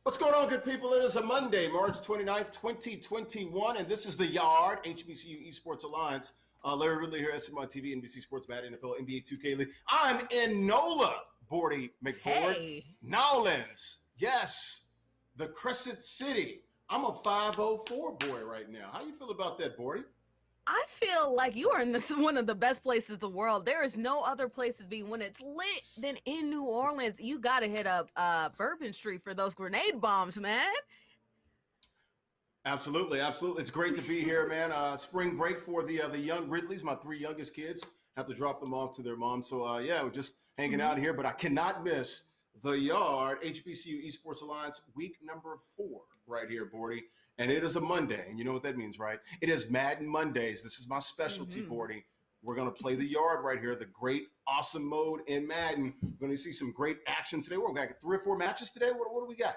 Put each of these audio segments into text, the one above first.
What's going on, good people? It is a Monday, March 29th, 2021, and this is The Yard, HBCU Esports Alliance. Larry Ridley here, SMI TV, NBC Sports, Madden, NFL, NBA 2K League. I'm in NOLA, Bordy McBoard. Hey. Nowlands, yes, the Crescent City. I'm a 504 boy right now. How you feel about that, Bordy? I feel like you are in one of the best places in the world. There is no other places be when it's lit than in New Orleans. You got to hit up Bourbon Street for those grenade bombs, man. Absolutely, absolutely. It's great to be here, man. Spring break for the young Ridleys, my three youngest kids. Have to drop them off to their mom. So, yeah, we're just hanging out here. But I cannot miss The Yard, HBCU Esports Alliance, week number 4 right here, Bordy. And it is a Monday. And you know what that means, right? It is Madden Mondays. This is my specialty, Bordy. We're going to play The Yard right here, the great, awesome mode in Madden. We're going to see some great action today. We're going to get 3 or 4 matches today. What do we got?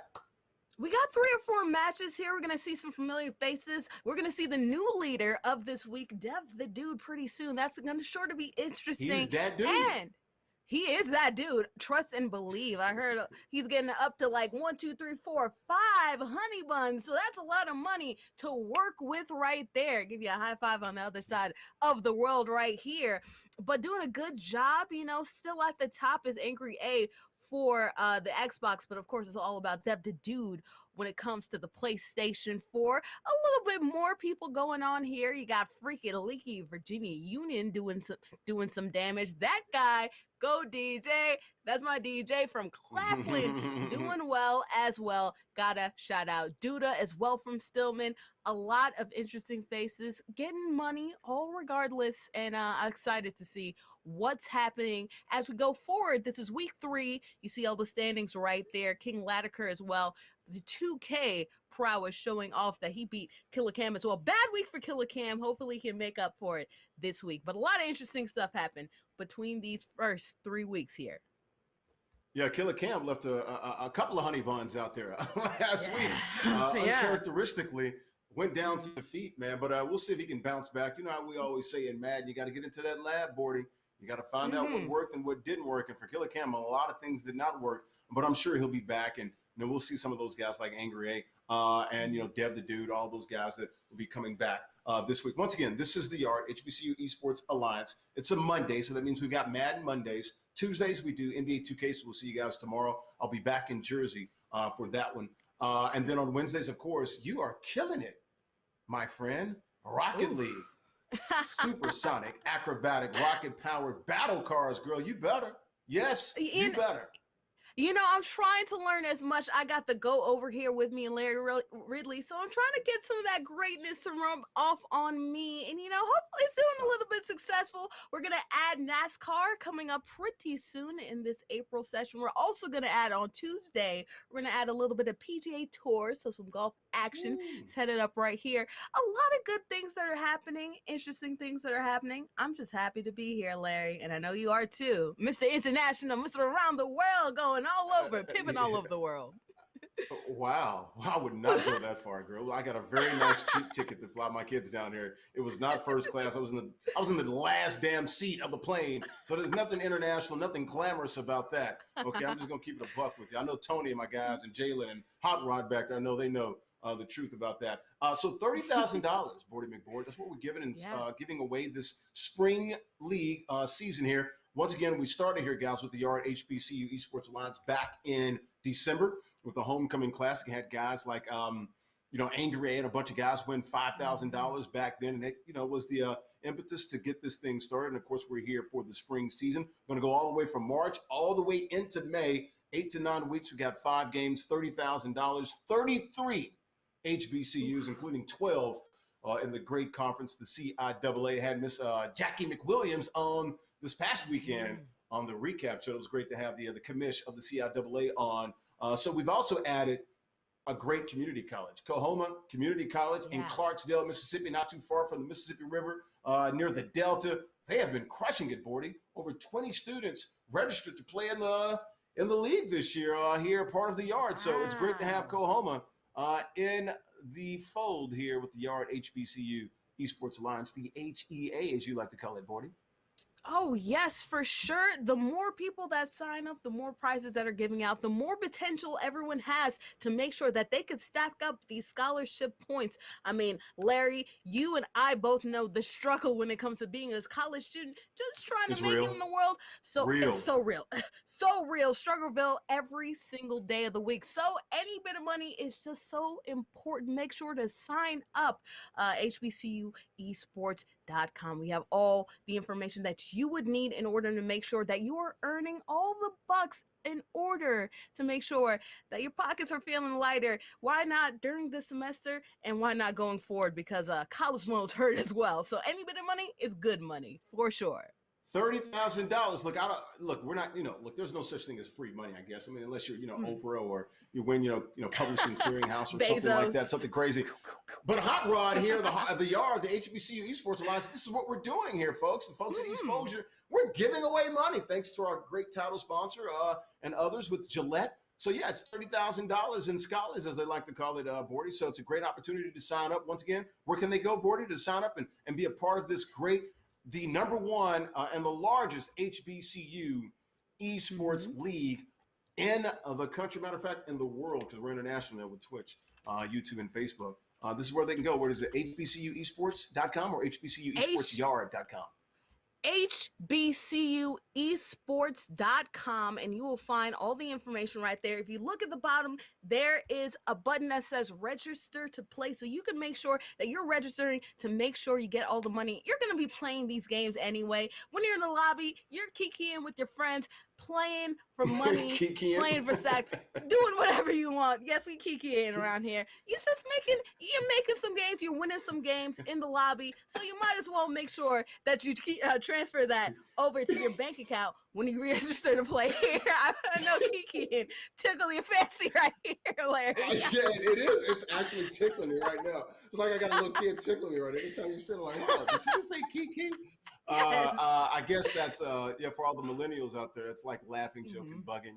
We got 3 or 4 matches here. We're going to see some familiar faces. We're going to see the new leader of this week, Dev the Dude, pretty soon. That's going to sure to be interesting. He's that dude. And he is that dude. Trust and believe. I heard he's getting up to like 1, 2, 3, 4, 5 honey buns. So that's a lot of money to work with right there. Give you a high five on the other side of the world right here. But doing a good job, still at the top is Angry A for the Xbox, but of course it's all about Dev the Dude when it comes to the PlayStation 4. A little bit more people going on here. You got freaking Leaky Virginia Union doing some damage. That guy, go DJ. That's my DJ from Claflin, doing well as well. Gotta shout out Duda as well from Stillman. A lot of interesting faces getting money, all regardless, and I'm excited to see what's happening as we go forward. This is week 3. You see all the standings right there. King Latiker as well. The 2K prowess showing off that he beat Killer Cam as well. Bad week for Killer Cam. Hopefully he can make up for it this week. But a lot of interesting stuff happened between these first 3 weeks here. Yeah, Killer Cam left a couple of honey buns out there last week. Yeah. Uncharacteristically went down to defeat, man. But we'll see if he can bounce back. You know how we always say in Madden, you got to get into that lab, Bordy. You got to find out what worked and what didn't work. And for Killer Cam, a lot of things did not work. But I'm sure he'll be back. And we'll see some of those guys like Angry A and Dev the Dude, all those guys that will be coming back this week. Once again, this is The Yard, HBCU Esports Alliance. It's a Monday, so that means we've got Madden Mondays. Tuesdays, we do NBA 2K, so we'll see you guys tomorrow. I'll be back in Jersey for that one. And then on Wednesdays, of course, you are killing it, my friend. Rocket League, supersonic, acrobatic, rocket-powered battle cars, girl. You better. Yes, you better. I'm trying to learn as much. I got the go over here with me and Larry Ridley, so I'm trying to get some of that greatness to rub off on me. And, hopefully it's doing a little bit successful. We're going to add NASCAR coming up pretty soon in this April session. We're also going to add on Tuesday, we're going to add a little bit of PGA Tour, so some golf action is headed up right here. A lot of good things that are happening, interesting things that are happening. I'm just happy to be here, Larry, and I know you are too. Mr. International, Mr. Around the World, going all over, pimping all over the world. Wow. I would not go that far, girl. I got a very nice cheap ticket to fly my kids down here. It was not first class. I was in the last damn seat of the plane. So there's nothing international, nothing glamorous about that. Okay, I'm just gonna keep it a buck with you. I know Tony and my guys and Jalen and Hot Rod back there. I know they know the truth about that. So $30,000, Bordy McBoard. That's what we're giving away this spring league season here. Once again, we started here, guys, with the Yard HBCU Esports Alliance back in December with the Homecoming Classic. Had guys like, Angry A and a bunch of guys win $5,000 back then. And it, was the impetus to get this thing started. And, of course, we're here for the spring season. Going to go all the way from March all the way into May, 8 to 9 weeks. We got 5 games, $30,000, 33 HBCUs, including 12 in the great conference. The CIAA had Miss Jackie McWilliams on this past weekend on the recap show. It was great to have the commish of the CIAA on. So we've also added a great community college, Coahoma Community College in Clarksdale, Mississippi, not too far from the Mississippi River, near the Delta. They have been crushing it, Bordy. Over 20 students registered to play in the league this year here, part of the Yard. So it's great to have Coahoma in the fold here with the Yard HBCU Esports Alliance, the HEA, as you like to call it, Bordy. Oh, yes, for sure. The more people that sign up, the more prizes that are giving out, the more potential everyone has to make sure that they could stack up these scholarship points. I mean, Larry, you and I both know the struggle when it comes to being a college student, just trying to It's make it real. in the world. So it's Real. so real. So real. Struggleville every single day of the week. So any bit of money is just so important. Make sure to sign up. HBCU esports.com. We have all the information that you would need in order to make sure that you are earning all the bucks in order to make sure that your pockets are feeling lighter. Why not during this semester, and why not going forward? Because college loans hurt as well. So any bit of money is good money for sure. $30,000. Look, I don't look. We're not. Look. There's no such thing as free money. I guess. I mean, unless you're, Oprah, or you win, Publishing Clearinghouse or something like that, something crazy. But Hot Rod here, the Yard, the HBCU Esports Alliance. This is what we're doing here, folks. And folks at Exposure, we're giving away money thanks to our great title sponsor and others with Gillette. So yeah, it's $30,000 in scholars, as they like to call it, Bordy. So it's a great opportunity to sign up. Once again, where can they go, Bordy, to sign up and be a part of this great, the number one and the largest HBCU esports league in the country, matter of fact, in the world, because we're international now with Twitch, YouTube, and Facebook. This is where they can go. Where is it? HBCUesports.com or HBCUesportsyard.com? HBCUesports.com, and you will find all the information right there. If you look at the bottom, there is a button that says register to play, so you can make sure that you're registering to make sure you get all the money. You're going to be playing these games anyway. When you're in the lobby, you're kikiing with your friends, playing for money, playing for sex, doing whatever you want. Yes, we kikiing around here. You're making some games, you're winning some games in the lobby, so you might as well make sure that you transfer that over to your bank account when you register to play here. I know kikiing, tickle your fancy right here, Larry. Yeah, it is. It's actually tickling me right now. It's like I got a little kid tickling me right every time you sit. I'm like, wow, did she just say kiki? I guess that's for all the millennials out there, it's like laughing, joking, bugging,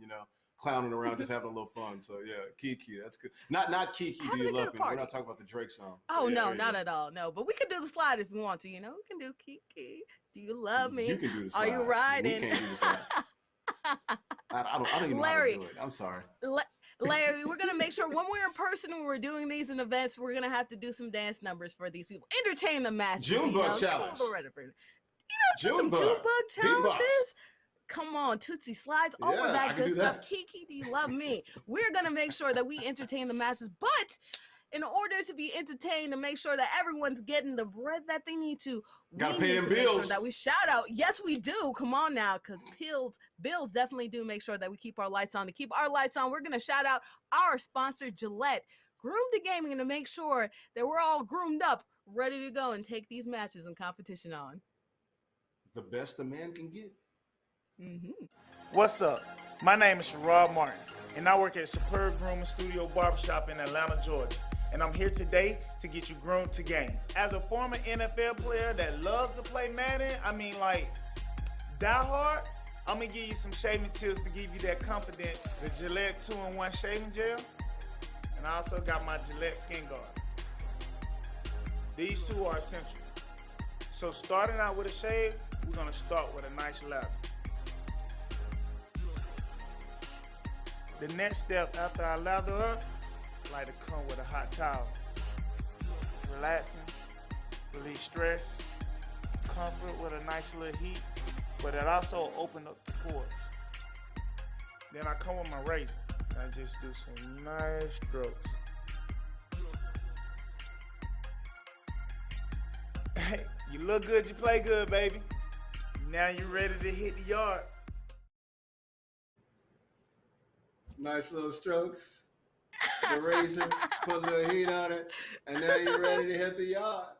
clowning around, just having a little fun. So yeah, Kiki, that's good. Not Kiki, do you love me? We're not talking about the Drake song. So, no, not at all. No, but we can do the slide if we want to. We can do Kiki. Do you love me? You can do the slide. Are you riding? We can't do the slide. I don't even Larry, know how to do it. I'm sorry. Larry, we're going to make sure when we're in person and we're doing these in events, we're going to have to do some dance numbers for these people. Entertain the masses. Junebug challenge. Junebug challenges. Come on, Tootsie slides, all of that good stuff. Kiki, do you love me? We're going to make sure that we entertain the masses. But in order to be entertained and make sure that everyone's getting the bread that they need to, gotta pay them bills. Make sure that we shout out. Yes, we do. Come on now, because bills definitely do make sure that we keep our lights on. To keep our lights on, we're going to shout out our sponsor, Gillette, Groom to Gaming, to make sure that we're all groomed up, ready to go and take these matches and competition on. The best a man can get. What's up? My name is Sherrod Martin, and I work at Superb Grooming Studio Barbershop in Atlanta, Georgia. And I'm here today to get you groomed to game. As a former NFL player that loves to play Madden, die hard, I'm gonna give you some shaving tips to give you that confidence. The Gillette 2-in-1 shaving gel, and I also got my Gillette Skin Guard. These two are essential. So starting out with a shave, we're gonna start with a nice lather. The next step after I lather up, I like to come with a hot towel. Relaxing, release stress, comfort with a nice little heat, but it also opens up the pores. Then I come with my razor, and I just do some nice strokes. Hey, you look good, you play good, baby. Now you're ready to hit the yard. Nice little strokes. The razor, put a little heat on it, and now you're ready to hit the yard.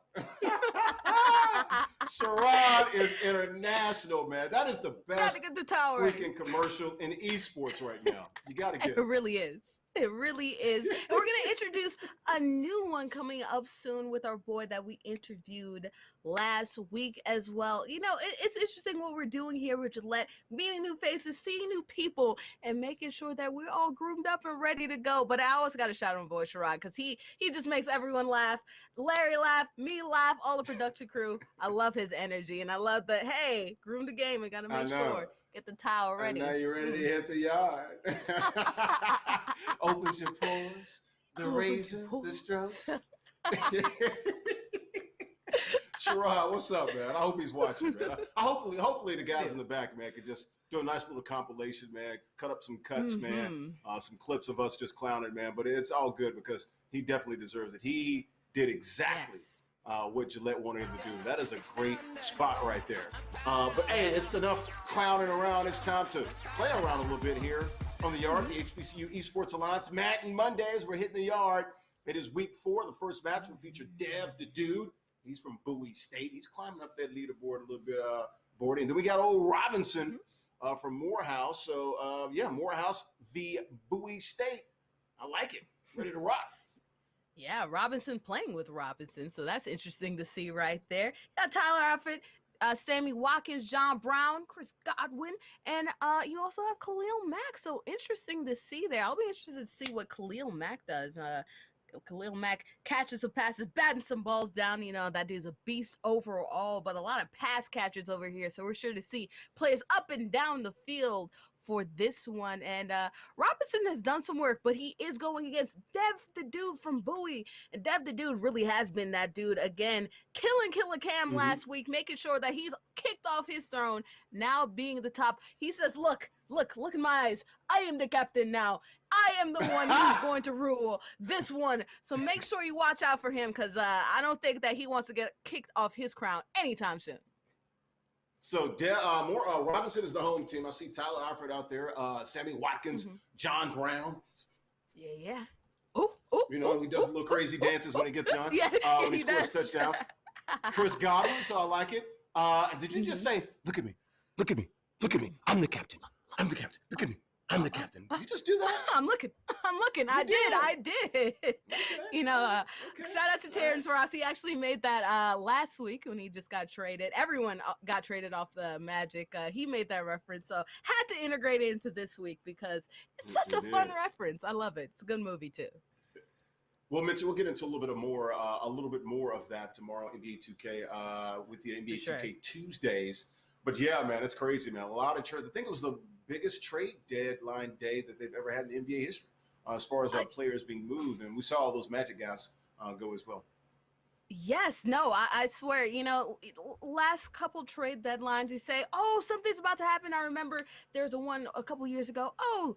Sherrod is international, man. That is the best freaking commercial in esports right now. You got to get it. It really is. It really is. And we're going to introduce a new one coming up soon with our boy that we interviewed last week as well. It's interesting what we're doing here with Gillette, meeting new faces, seeing new people, and making sure that we're all groomed up and ready to go. But I always got to shout out my boy Sherrod because he just makes everyone laugh. Larry laugh, me laugh, all the production crew. I love his energy, and I love that. Hey, groom the game and got to make sure. Get the towel ready. And now you're ready to hit the yard. Opens your pores, the razor, the strokes. Sherrod, what's up, man? I hope he's watching, man. Hopefully the guys in the back, man, could just do a nice little compilation, man. Cut up some cuts, man. Some clips of us just clowning, man. But it's all good because he definitely deserves it. He did exactly what Gillette wanted him to do. That is a great spot right there. But hey, it's enough clowning around. It's time to play around a little bit here on the yard, the HBCU Esports Alliance. Matt and Mondays, we're hitting the yard. It is week 4. The first match will feature Dev the Dude. He's from Bowie State. He's climbing up that leaderboard a little bit, boarding. Then we got old Robinson from Morehouse. So, Morehouse v. Bowie State. I like it. Ready to rock. Yeah, Robinson playing with Robinson. So that's interesting to see right there. Got Tyler Outfit, Sammy Watkins, John Brown, Chris Godwin, and you also have Khalil Mack. So interesting to see there. I'll be interested to see what Khalil Mack does. Khalil Mack catches some passes, batting some balls down. That dude's a beast overall, but a lot of pass catchers over here. So we're sure to see players up and down the field for this one. And Robinson has done some work, but he is going against Dev the Dude from Bowie. And Dev the Dude really has been that dude again, killing Killer Cam last week, making sure that he's kicked off his throne, now being the top. He says, look in my eyes. I am the captain now. I am the one who's going to rule this one. So make sure you watch out for him because I don't think that he wants to get kicked off his crown anytime soon. So Robinson is the home team. I see Tyler Alfred out there, Sammy Watkins, John Brown. Yeah. He does little crazy dances when he gets done. When he scores touchdowns. Chris Godwin, so I like it. Did you just say, look at me, I'm the captain. Look at me. I'm the captain. Did you just do that? I'm looking. I did. Okay. Shout out to Terrence Ross. He actually made that last week when he just got traded. Everyone got traded off the Magic. He made that reference. So had to integrate it into this week because it's such a fun reference. I love it. It's a good movie too. Well, Mitch, we'll get into a little bit more of that tomorrow, NBA 2K, with the NBA 2K Tuesdays. But yeah, man, it's crazy, man. A lot of trades. I think it was the biggest trade deadline day that they've ever had in NBA history, as far as players being moved. And we saw all those Magic guys go as well. Yes, no, I swear, last couple trade deadlines, you say, oh, something's about to happen. I remember there's one a couple years ago. Oh,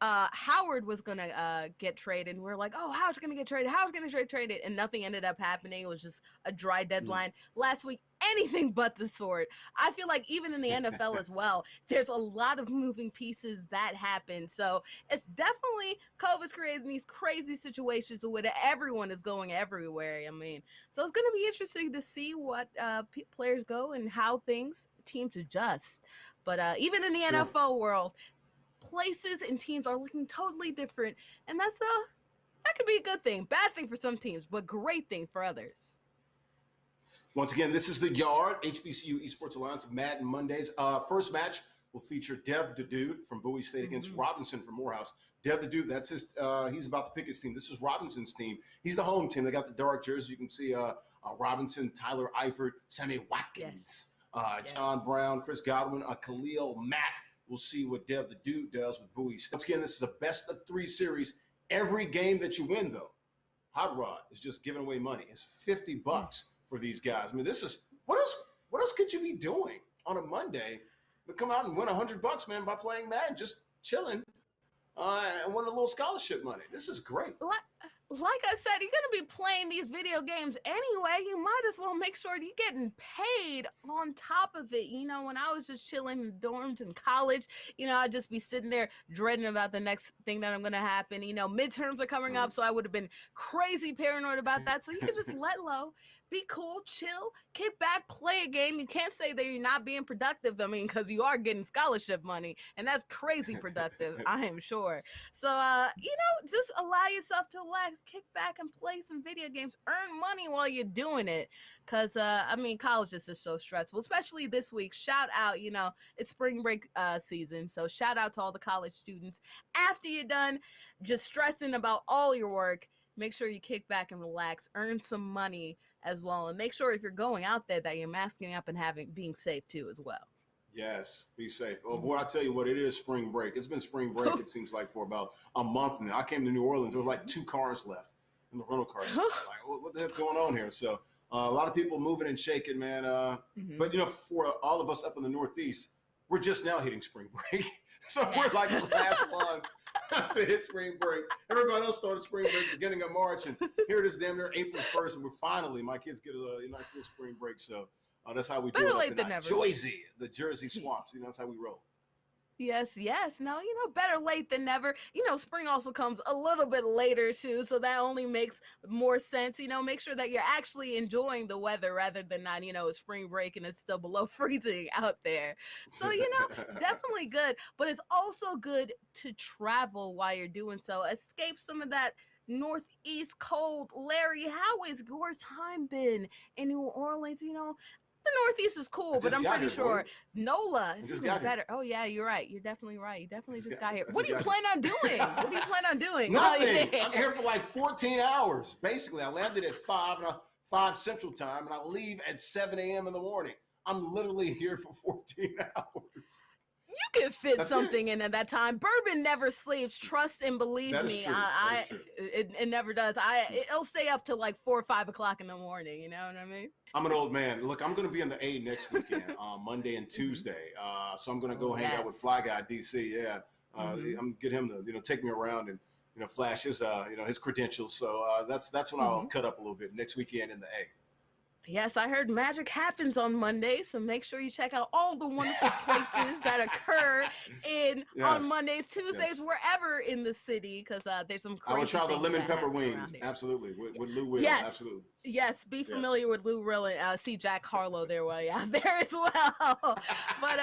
Howard was going to get traded. And we're like, oh, Howard's going to get traded. Howard's going to get traded. And nothing ended up happening. It was just a dry deadline. Last week, anything but the sort. I feel like even in the NFL as well, there's a lot of moving pieces that happen. So it's definitely COVID's creating these crazy situations where everyone is going everywhere. I mean, so it's going to be interesting to see what players go and how teams adjust. But even in the NFL world, places and teams are looking totally different, and that could be a good thing. Bad thing for some teams, but great thing for others. Once again, this is the Yard, HBCU Esports Alliance, Madden Mondays. First match will feature Dev the Dude from Bowie State against Robinson from Morehouse. Dev the Dude, that's his. He's about to pick his team. This is Robinson's team. He's the home team. They got the dark jersey. You can see Robinson, Tyler Eifert, Sammy Watkins, John Brown, Chris Godwin, Khalil Mack. We'll see what Dev the Dude does with Bowie State. Once again, this is a best-of-3 series. Every game that you win, though, Hot Rod is just giving away money. It's $50 for these guys. I mean, this is what else could you be doing on a Monday to come out and win $100, man, by playing Madden, just chilling, and win a little scholarship money. This is great. Like I said, you're going to be playing these video games anyway. You might as well make sure you're getting paid on top of it. When I was just chilling in dorms in college, I'd just be sitting there dreading about the next thing that I'm going to happen. Midterms are coming up, so I would have been crazy paranoid about that. So you could just let low, be cool, chill, kick back, play a game. You can't say that you're not being productive. I mean, because you are getting scholarship money, and that's crazy productive, I am sure. So, just allow yourself to relax, kick back, and play some video games. Earn money while you're doing it. Because, college is just so stressful, especially this week. Shout out, it's spring break season. So, shout out to all the college students. After you're done just stressing about all your work, make sure you kick back and relax, earn some money as well, and make sure if you're going out there that you're masking up and being safe too as well. Yes, be safe. Oh boy, I tell you what, it is spring break. It's been spring break, it seems like, for about a month now. I came to New Orleans, there was like 2 cars left in the rental car set. Like, what the heck's going on here? So a lot of people moving and shaking, man. But for all of us up in the Northeast, we're just now hitting spring break. So we're like the last ones to hit spring break. Everybody else started spring break beginning of March, and here it is damn near April 1st, and we're finally, my kids get a nice little spring break. So that's how we do it up in Jersey, the Jersey swamps. That's how we roll. Yes. No, better late than never. Spring also comes a little bit later too, so that only makes more sense. Make sure that you're actually enjoying the weather rather than not, a spring break and it's still below freezing out there. So, definitely good, but it's also good to travel while you're doing so. Escape some of that Northeast cold. Larry, how has your time been in New Orleans? The Northeast is cool, but I'm pretty sure NOLA is even better. Oh yeah, you're right. You're definitely right. You definitely just got here. What do you plan on doing? What do you plan on doing? Nothing. I'm here for like 14 hours. Basically, I landed at 5 Central Time, and I leave at 7 a.m. in the morning. I'm literally here for 14 hours. You can fit something in at that time. Bourbon never sleeps. Trust and believe me. It never does. It'll stay up till like 4 or 5 o'clock in the morning. You know what I mean? I'm an old man. Look, I'm going to be in the A next weekend, Monday and Tuesday. So I'm going to go hang out with Fly Guy DC. Yeah, I'm gonna get him to take me around and flash his his credentials. So that's when I'll cut up a little bit next weekend in the A. Yes, I heard magic happens on Monday, so make sure you check out all the wonderful places that occur on Mondays, Tuesdays, wherever in the city, because there's some crazy I would try the lemon pepper wings, here. absolutely, with Lou Will, absolutely. Yes, be familiar with Lou Will and see Jack Harlow there while you're out there as well. But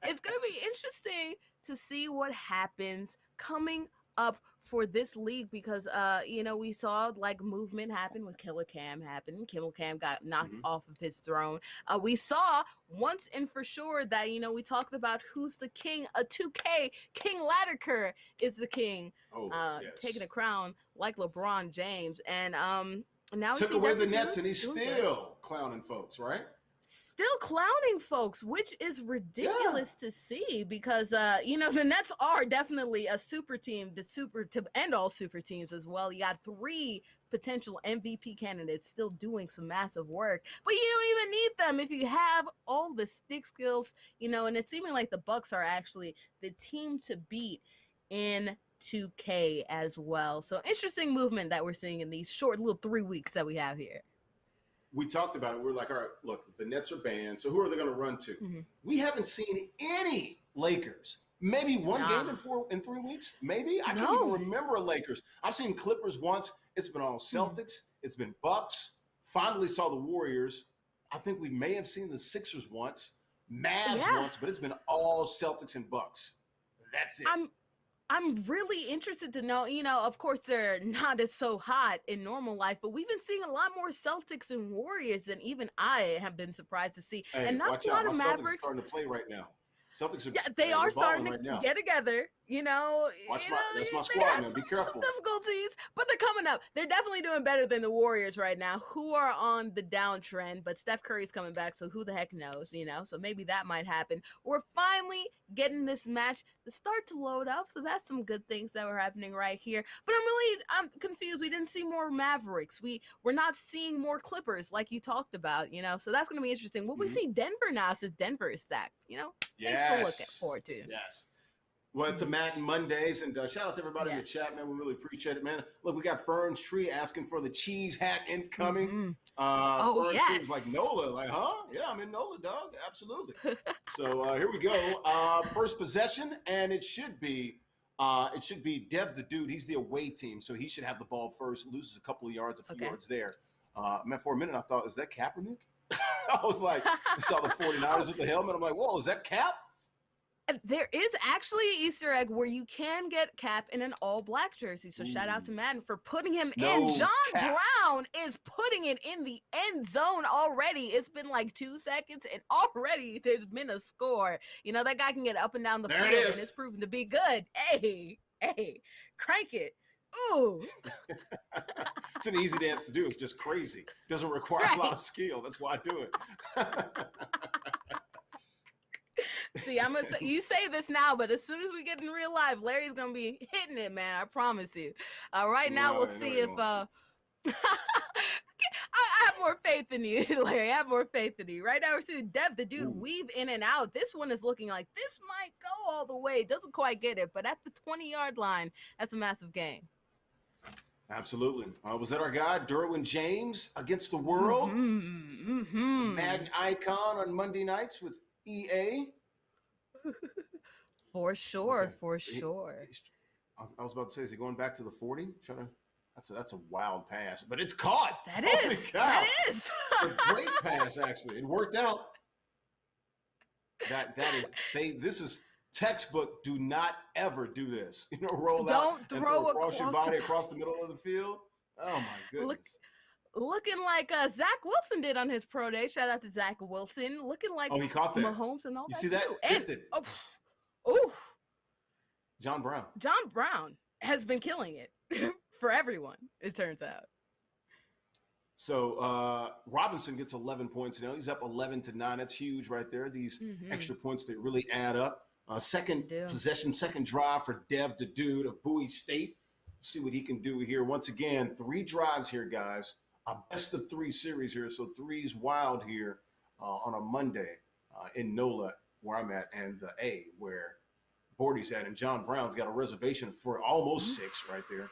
it's going to be interesting to see what happens coming up for this league because we saw like movement happen with Killer Cam happen. Killer Cam got knocked off of his throne. We saw once and for sure that we talked about who's the king of 2K. King Ladderker is the king, taking a crown like LeBron James, and now took away the Nets, and he's still clowning folks, right? Still clowning folks, which is ridiculous to see because the Nets are definitely a super team, and all super teams as well. You got 3 potential MVP candidates still doing some massive work, but you don't even need them if you have all the stick skills, and it's seeming like the Bucks are actually the team to beat in 2K as well. So interesting movement that we're seeing in these short little 3 weeks that we have here. We talked about it. We're like, all right, look, the Nets are banned. So who are they going to run to? We haven't seen any Lakers. Maybe one game in 3 weeks. Maybe I can't even remember Lakers. I've seen Clippers once. It's been all Celtics. It's been Bucks. Finally saw the Warriors. I think we may have seen the Sixers once, Mavs once, but it's been all Celtics and Bucks. That's it. I'm really interested to know, of course they're not as so hot in normal life, but we've been seeing a lot more Celtics and Warriors than even I have been surprised to see. Hey, and not a lot of Mavericks. Celtics are starting to play right now. Celtics are they are starting to right now. Get together. That's my squad, man. Be careful. Some difficulties, but they're coming up. They're definitely doing better than the Warriors right now, who are on the downtrend. But Steph Curry's coming back, so who the heck knows? So maybe that might happen. We're finally getting this match to start to load up, so that's some good things that were happening right here. But I'm confused. We didn't see more Mavericks. We're not seeing more Clippers like you talked about. So that's going to be interesting. Will we see Denver now since Denver is stacked? Yes. Things to look forward to. Yes. Well, it's a Madden Mondays, and shout out to everybody in the chat, man. We really appreciate it, man. Look, we got Fern's Tree asking for the cheese hat incoming. Fern's Tree was like, NOLA, like, huh? Yeah, I'm in NOLA, dog. Absolutely. So here we go. First possession, and it should be Dev the Dude. He's the away team, so he should have the ball first. Loses a couple of yards, a few yards there. Man, for a minute, I thought, is that Kaepernick? I was like, I saw the 49ers with the helmet. I'm like, whoa, is that Cap? There is actually an Easter egg where you can get Cap in an all-black jersey. So shout out to Madden for putting him in. John Brown is putting it in the end zone already. It's been like 2 seconds, and already there's been a score. You know, that guy can get up and down the field, and it's proven to be good. Hey, crank it. Ooh. It's an easy dance to do. It's just crazy. Doesn't require a lot of skill. That's why I do it. See, you say this now, but as soon as we get in real life, Larry's gonna be hitting it, man. I promise you. Right now, we'll see if I have more faith in you, Larry. I have more faith in you. Right now, we're seeing Dev the Dude weave in and out. This one is looking like this might go all the way. Doesn't quite get it, but at the 20-yard line, that's a massive gain. Absolutely. Was that our guy, Derwin James, against the world? Madden icon on Monday nights with EA. For sure, for sure. I was about to say, is he going back to the 40? That's a wild pass, but it's caught. That is a great pass. Actually, it worked out. This is textbook. Do not ever do this. Roll out and throw across your body across the middle of the field. Oh my goodness. Looking like Zach Wilson did on his pro day. Shout out to Zach Wilson. Looking like he caught that. Mahomes and all that. You see that? Tipped it. John Brown has been killing it for everyone, it turns out. So Robinson gets 11 points now. He's up 11-9. That's huge right there. These extra points that really add up. Second possession, second drive for Dev the Dude of Bowie State. See what he can do here. Once again, 3 drives here, guys. A best of 3 series here. So 3's wild here on a Monday in NOLA, where I'm at, and the A, where Bordy's at. And John Brown's got a reservation for almost 6 right there.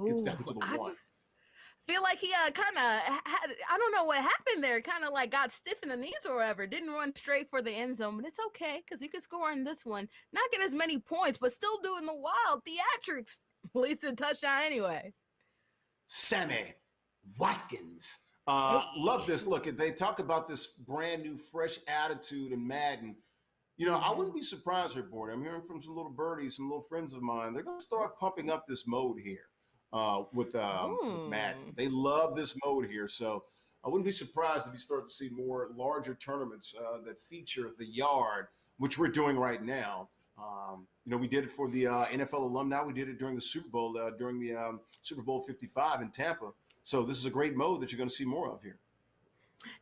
Gets down to the 1. Feel like he kind of had, I don't know what happened there, kind of like got stiff in the knees or whatever. Didn't run straight for the end zone, but it's okay because you could score in this one. Not get as many points, but still doing the wild theatrics. At least a touchdown anyway. Sammy Watkins. Love this. Look, they talk about this brand new fresh attitude in Madden. I wouldn't be surprised here, Bordy. I'm hearing from some little birdies, some little friends of mine. They're going to start pumping up this mode here with Madden. They love this mode here. So I wouldn't be surprised if you start to see more larger tournaments that feature the yard, which we're doing right now. We did it for the NFL alumni. We did it during the Super Bowl, during the Super Bowl 55 in Tampa. So this is a great mode that you're going to see more of here.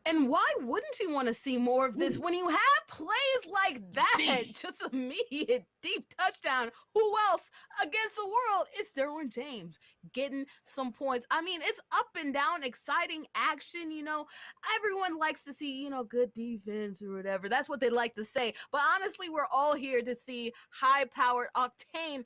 And why wouldn't you want to see more of this when you have plays like that? Deep. Just immediate deep touchdown. Who else against the world? It's Derwin James getting some points. I mean, it's up and down, exciting action. Everyone likes to see, good defense or whatever. That's what they like to say. But honestly, we're all here to see high-powered octane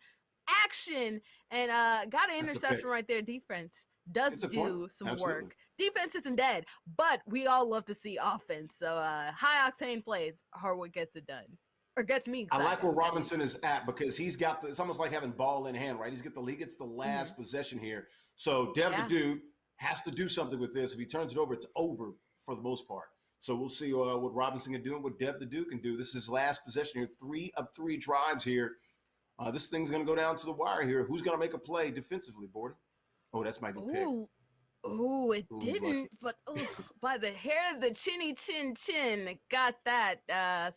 action. And got an interception right there. Defense does do some work. Defense isn't dead, but we all love to see offense. So high octane plays are what gets it done, or gets me excited. I like where Robinson is at because he's got it's almost like having ball in hand, right? He gets the last possession here. So Dev the Dude has to do something with this. If he turns it over, it's over for the most part. So we'll see what Robinson can do and what Dev the Dude can do. This is his last possession here. 3 of 3 drives here. This thing's going to go down to the wire here. Who's going to make a play defensively, Bordy? Oh, that's might be picked. Oh, it didn't, but by the hair of the chinny chin, got that.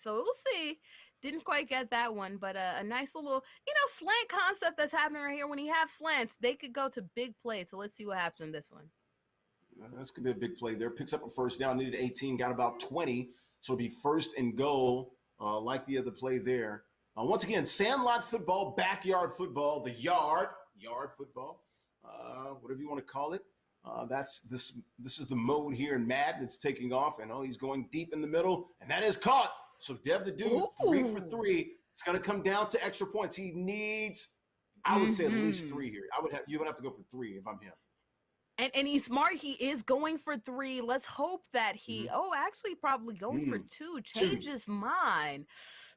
So we'll see. Didn't quite get that one, but a nice little, slant concept that's happening right here. When you have slants, they could go to big plays. So let's see what happens in this one. This could be a big play there. Picks up a first down, needed 18, got about 20. So it'll be 1st and goal, like the other play there. Once again, sandlot football, backyard football, the yard football, whatever you want to call it. This is the mode here in Madden. It's taking off, and he's going deep in the middle, and that is caught. So Dev the Dude, 3 for 3. It's going to come down to extra points. He needs, I would say, at least 3 here. You would have to go for 3 if I'm him. And he's smart. He is going for 3. Let's hope that he, actually probably going for 2. Change his mind.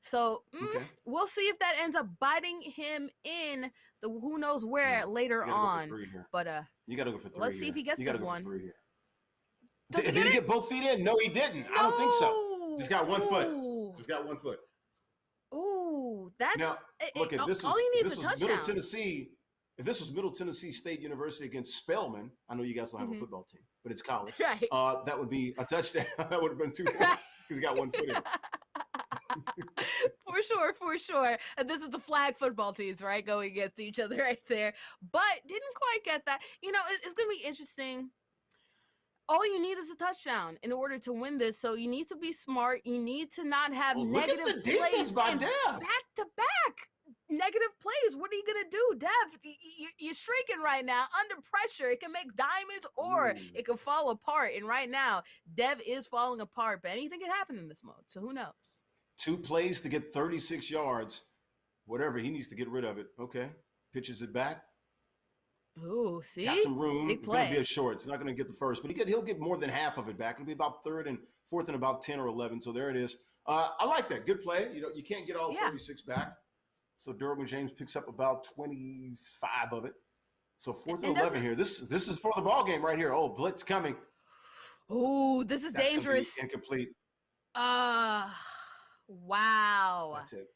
So we'll see if that ends up biting him in the who knows where later on. But you got to go for 3. Let's see if he gets this one. Did he get both feet in? No, he didn't. I don't think so. Just got one foot. Ooh. Just got one foot. Ooh, Now, that's look, if this all he needs was is a touchdown. Middle Tennessee, if this was Middle Tennessee State University against Spelman, I know you guys don't have a football team, but it's college. Right. That would be a touchdown. That would have been 2 points because he got 1 foot in. For sure. And this is the flag football teams, right? Going against each other right there. But didn't quite get that. You know, it's going to be interesting. All you need is a touchdown in order to win this. So you need to be smart. You need to not have negative look at the defense plays by Dev. back to back. Negative plays. What are you going to do, Dev? You're streaking right now under pressure. It can make diamonds or it can fall apart. And right now, Dev is falling apart. But anything can happen in this mode. So who knows? 2 plays to get 36 yards. Whatever, he needs to get rid of it. Okay. Pitches it back. Ooh, see? Got some room. Big It's going to play. be a short. It's not going to get the first, but he'll get more than half of it back. It'll be about fourth and about 10 or 11. So there it is. I like that. Good play. You can't get all 36 back. So Derwin James picks up about 25 of it. So 4th and 11 here. This is for the ball game right here. Oh, blitz coming. Ooh, this is dangerous. Incomplete. Wow. That's it.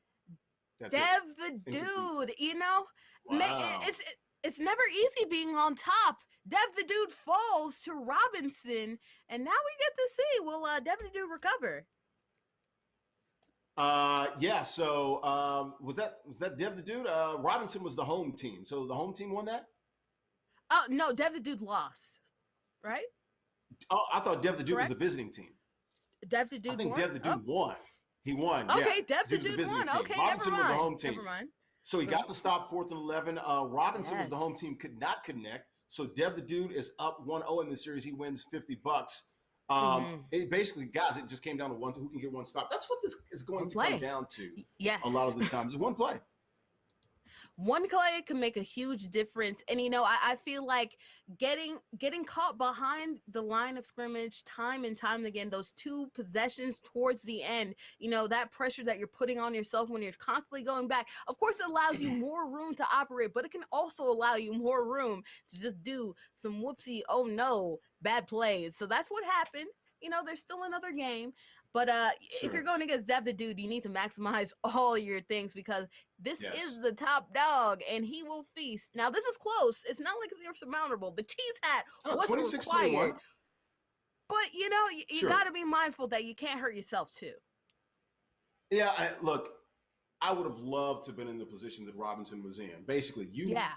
Dev the dude, you know? Wow. It's never easy being on top. Dev the dude falls to Robinson, and now we get to see, will Dev the dude recover? Yeah, so was that Dev the dude? Robinson was the home team. So the home team won that? Oh, no, Dev the dude lost, right? Oh, I thought Dev the dude Correct? was the visiting team. Dev the dude I think won? Dev the dude won. He won. Okay, yeah. Dev the dude won. Team. Okay, Robinson never was mind. the home team. Never mind. So he got the stop 4th and 11. Robinson was the home team, could not connect. So Dev the dude is up 1-0 in the series. He wins $50. It basically, guys, it just came down to who can get one stop. That's what this is going to come down to. Yes. A lot of the time, just one play. One play can make a huge difference. And, you know, I feel like getting caught behind the line of scrimmage time and time again, those 2 possessions towards the end, you know, that pressure that you're putting on yourself when you're constantly going back, of course, it allows you more room to operate, but it can also allow you more room to just do some whoopsie, oh no, bad plays. So that's what happened. You know, there's still another game. But if you're going against Dev the dude, you need to maximize all your things because this is the top dog and he will feast. Now, this is close. It's not like you're surmountable. The cheese hat wasn't required. But, you know, you got to be mindful that you can't hurt yourself, too. Yeah, look, I would have loved to have been in the position that Robinson was in. Basically,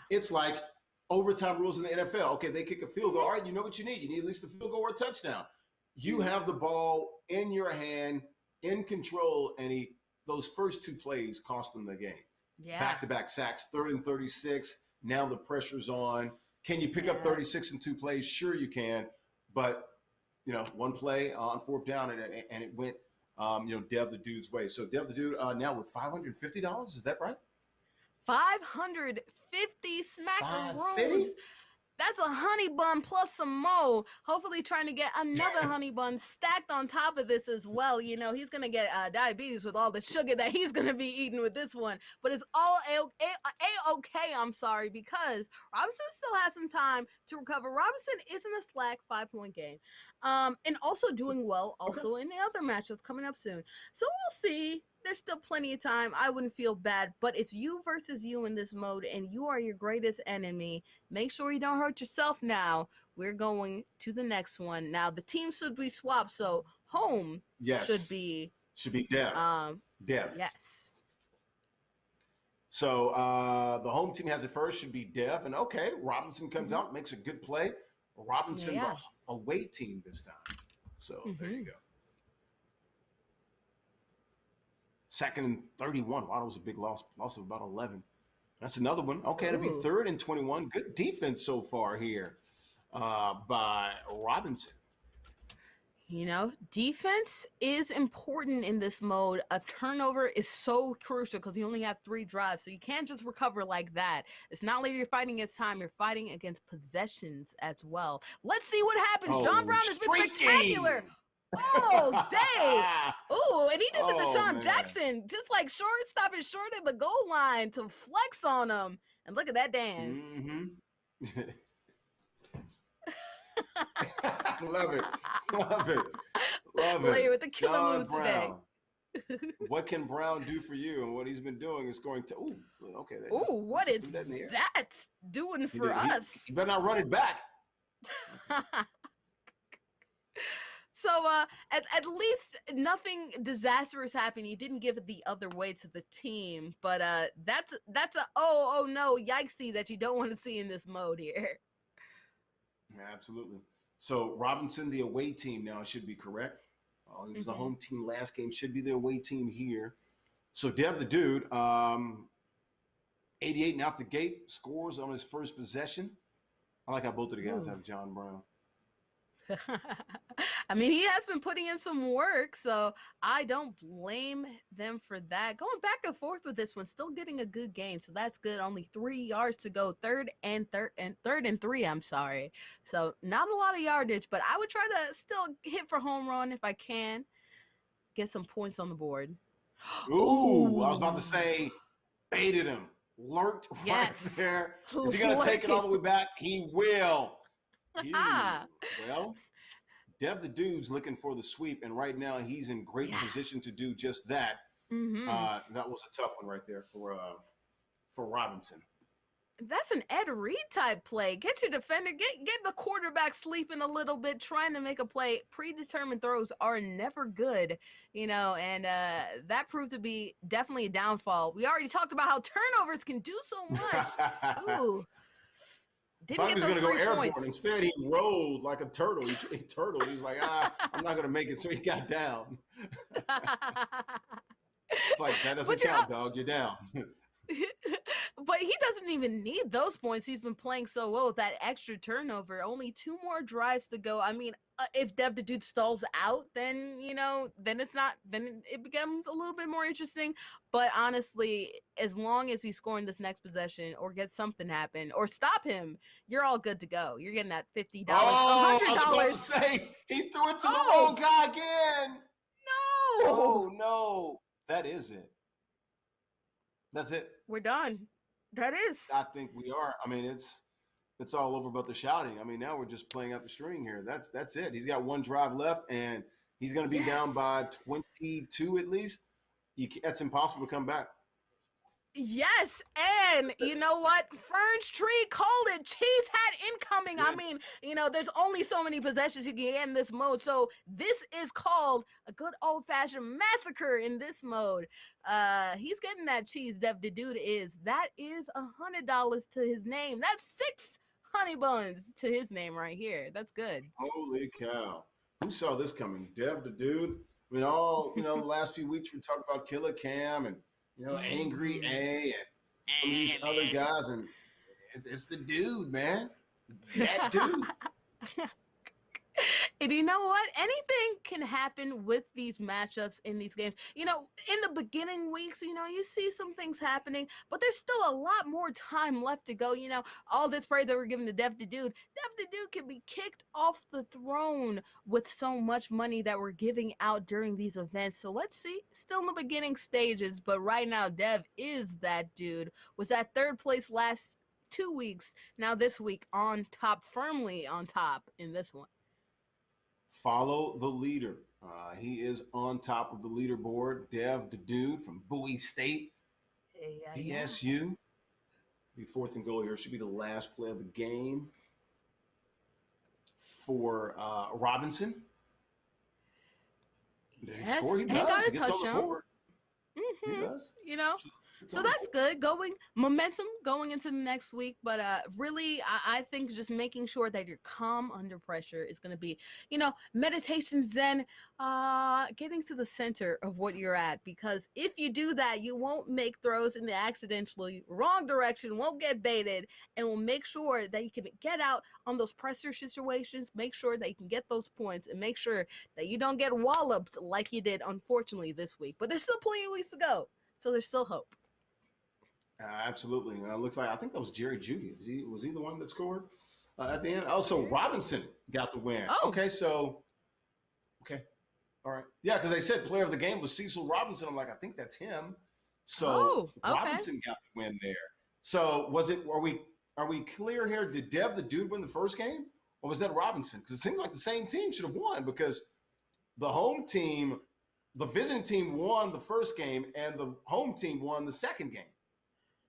it's like overtime rules in the NFL. Okay, they kick a field goal. All right, you know what you need. You need at least a field goal or a touchdown. You have the ball in your hand, in control, and those first 2 plays cost them the game. Yeah. Back-to-back sacks, 3rd and 36. Now the pressure's on. Can you pick up 36 in 2 plays? Sure you can. But, you know, 1 play on 4th down, and it went, Dev the dude's way. So Dev the dude now with $550. Is that right? 550 smack $550? rooms. That's a honey bun plus some more. Hopefully trying to get another honey bun stacked on top of this as well. You know, he's going to get diabetes with all the sugar that he's going to be eating with this one. But it's all A-okay, I'm sorry, because Robinson still has some time to recover. Robinson is in a slack 5-point game. And also doing well also in the other matchups coming up soon. So we'll see. There's still plenty of time. I wouldn't feel bad, but it's you versus you in this mode, and you are your greatest enemy. Make sure you don't hurt yourself now. We're going to the next one. Now, the team should be swapped, so home should be Dev. Dev. Yes. So the home team has it first, should be Dev. And, okay, Robinson comes out, makes a good play. Robinson, the away team this time. So there you go. 2nd and 31. Wow, that was a big loss of about 11. That's another one. Okay, it'll be 3rd and 21. Good defense so far here by Robinson. You know, defense is important in this mode. A turnover is so crucial because you only have 3 drives, so you can't just recover like that. It's not like you're fighting against time. You're fighting against possessions as well. Let's see what happens. John Brown has been spectacular. Oh, dang. Oh, and he did the Deshaun Jackson, just like shortstop and short of the goal line to flex on him. And look at that dance. Love it. Love it. Love Lay it. with the killer John moves today. Brown. What can Brown do for you? And what he's been doing is going to, okay. Ooh, what is do that in the air. that doing for us? He better not run it back. So at least nothing disastrous happened. He didn't give it the other way to the team, but that's a oh no yikesy that you don't want to see in this mode here. Yeah, absolutely. So Robinson, the away team now should be correct. He was the home team last game, should be the away team here. So Dev the dude, 88 and out the gate, scores on his first possession. I like how both of the guys have John Brown. I mean, he has been putting in some work, so I don't blame them for that. Going back and forth with this one, still getting a good game, so that's good. Only 3 yards to go, third and 3. I'm sorry, so not a lot of yardage, but I would try to still hit for home run if I can, get some points on the board. Ooh, I was about to say, baited him, lurked right there. Is he gonna take it all the way back? He will. Well, Dev the dude's looking for the sweep, and right now he's in great position to do just that. That was a tough one right there for Robinson. That's an Ed Reed type play. Get your defender, get the quarterback sleeping a little bit, trying to make a play. Predetermined throws are never good, and that proved to be definitely a downfall. We already talked about how turnovers can do so much. Ooh. Thought he was going to go airborne. Instead, he rolled like a turtle. He turtled. He was like, I'm not going to make it. So he got down. It's like, that doesn't count, dog. You're down. But he doesn't even need those points. He's been playing so well with that extra turnover. Only 2 more drives to go. I mean, if Dev the dude stalls out, then then it becomes a little bit more interesting. But honestly, as long as he's scoring this next possession or gets something happen or stop him, you're all good to go. You're getting that $50, $100. I was about to say, he threw it to the wrong guy again. No. Oh no, that is it. That's it. We're done. That is. I think we are. I mean, it's all over but the shouting. I mean, now we're just playing out the string here. That's it. He's got 1 drive left, and he's going to be down by 22 at least. That's impossible to come back. Yes, and you know what? Fern's Tree called it. Cheese hat incoming. I mean, there's only so many possessions you can get in this mode. So this is called a good old-fashioned massacre in this mode. He's getting that cheese, Dev the dude is. That is $100 to his name. That's 6 honey buns to his name right here. That's good. Holy cow. Who saw this coming? Dev the dude? I mean, the last few weeks we talked about Killer Cam and Angry A and some of these other guys, and it's the dude, man. That dude. And you know what? Anything can happen with these matchups in these games. In the beginning weeks, you see some things happening, but there's still a lot more time left to go. All this praise that we're giving to Dev the dude can be kicked off the throne with so much money that we're giving out during these events. So let's see. Still in the beginning stages, but right now, Dev is that dude. Was at 3rd place last 2 weeks. Now this week firmly on top in this one. Follow the leader. He is on top of the leaderboard. Dev the dude from Bowie State. PSU. Be 4th and goal here. Should be the last play of the game for Robinson. He scored. He does. He gets on the board. He does. So that's good. Momentum going into the next week. But really, I think just making sure that you're calm under pressure is going to be, meditation, zen, getting to the center of what you're at. Because if you do that, you won't make throws in the accidentally wrong direction, won't get baited, and will make sure that you can get out on those pressure situations, make sure that you can get those points, and make sure that you don't get walloped like you did, unfortunately, this week. But there's still plenty of weeks to go. So there's still hope. Absolutely. Looks like, I think that was Jerry Jeudy. Was he the one that scored at the end? Oh, so Robinson got the win. Oh. Okay, all right. Yeah, because they said player of the game was Cecil Robinson. I'm like, I think that's him. So Robinson got the win there. So are we clear here? Did Dev the dude win the first game? or was that Robinson? Because it seemed like the same team should have won because the home team, the visiting team won the first game and the home team won the second game.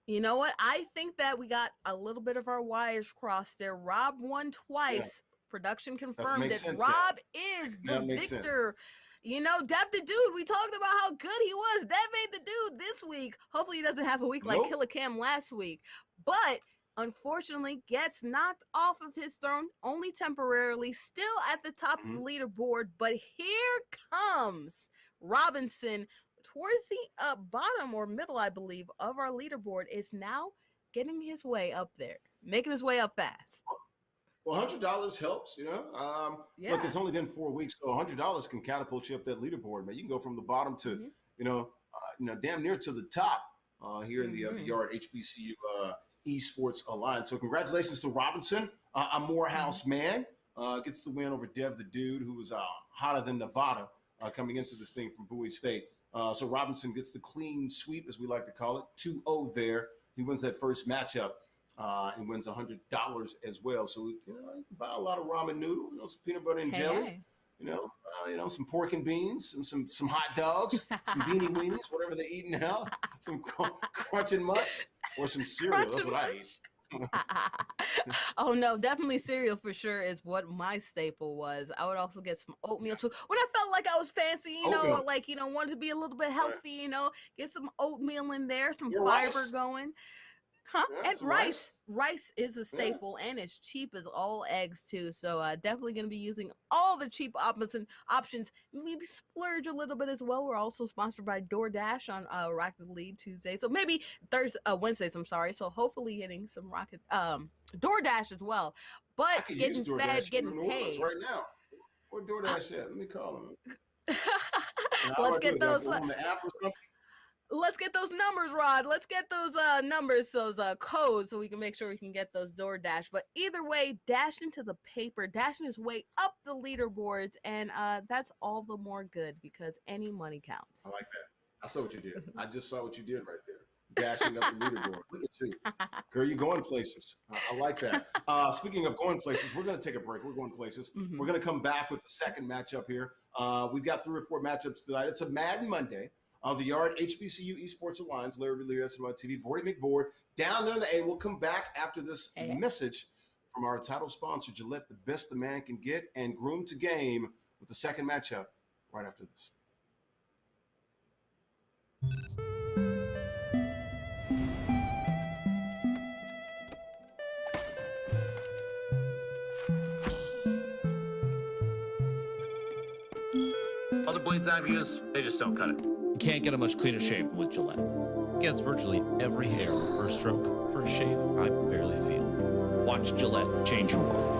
You know what? I think that we got a little bit of our wires crossed there. Rob won Yeah, twice. Production that confirmed makes that sense. Rob is the That makes sense. victor. You know, Dev the dude, we talked about how good he was. Dev ain't the dude this week. Hopefully he doesn't have a week like Nope. Killer Cam last week. But unfortunately gets knocked off of his throne only temporarily, still at the top of the leaderboard. But here comes Robinson towards the bottom or middle, I believe, of our leaderboard, is now getting his way up there, making his way up fast. Well, $100 helps, you know. Yeah. Look, it's only been 4 weeks, so $100 can catapult you up that leaderboard, man. You can go from the bottom to, damn near to the top here in the Yard HBCU Esports Alliance. So congratulations to Robinson, a Morehouse man, gets the win over Dev the Dude, who was hotter than Nevada coming into this thing from Bowie State. So Robinson gets the clean sweep, as we like to call it, 2-0 there. He wins that first matchup. And wins $100 as well. So you can buy a lot of ramen noodle, some peanut butter and jelly, some pork and beans, some hot dogs, some beanie weenies, whatever they're eating now, some crunching much, or some cereal. That's what I eat. Oh no, definitely cereal for sure is what my staple was. I would also get some oatmeal too. When I felt like I was fancy, wanted to be a little bit healthy, get some oatmeal in there, some fiber going. Huh? Yeah, and rice is a staple, and it's cheap as all eggs too. So definitely going to be using all the cheap options. Maybe splurge a little bit as well. We're also sponsored by DoorDash on Rocket League Tuesday, so maybe Wednesdays. I'm sorry. So hopefully getting some DoorDash as well. But getting fed, getting paid right now. Where DoorDash at? Let me call them. Let's get those on the app or something. Let's get those numbers, Rod. Let's get those numbers, those codes, so we can make sure we can get those DoorDash. But either way, dashing to the paper, dashing his way up the leaderboards, and that's all the more good because any money counts. I like that. I saw what you did. I just saw what you did right there. Dashing up the leaderboard. Look at you. Girl, you're going places. I like that. Speaking of going places, we're going to take a break. We're going places. We're going to come back with the second matchup here. We've got 3 or 4 matchups tonight. It's a Madden Monday. The Yard HBCU Esports Alliance, Larry Lear, TV, Bordy McBoard, down there in the A. We'll come back after this message from our title sponsor, Gillette, the best the man can get, and Groom to Game with the second matchup right after this. Other blades I've used, they just don't cut it. You can't get a much cleaner shave with Gillette. Gets virtually every hair on the first stroke. For a shave, I barely feel. Watch Gillette change your world.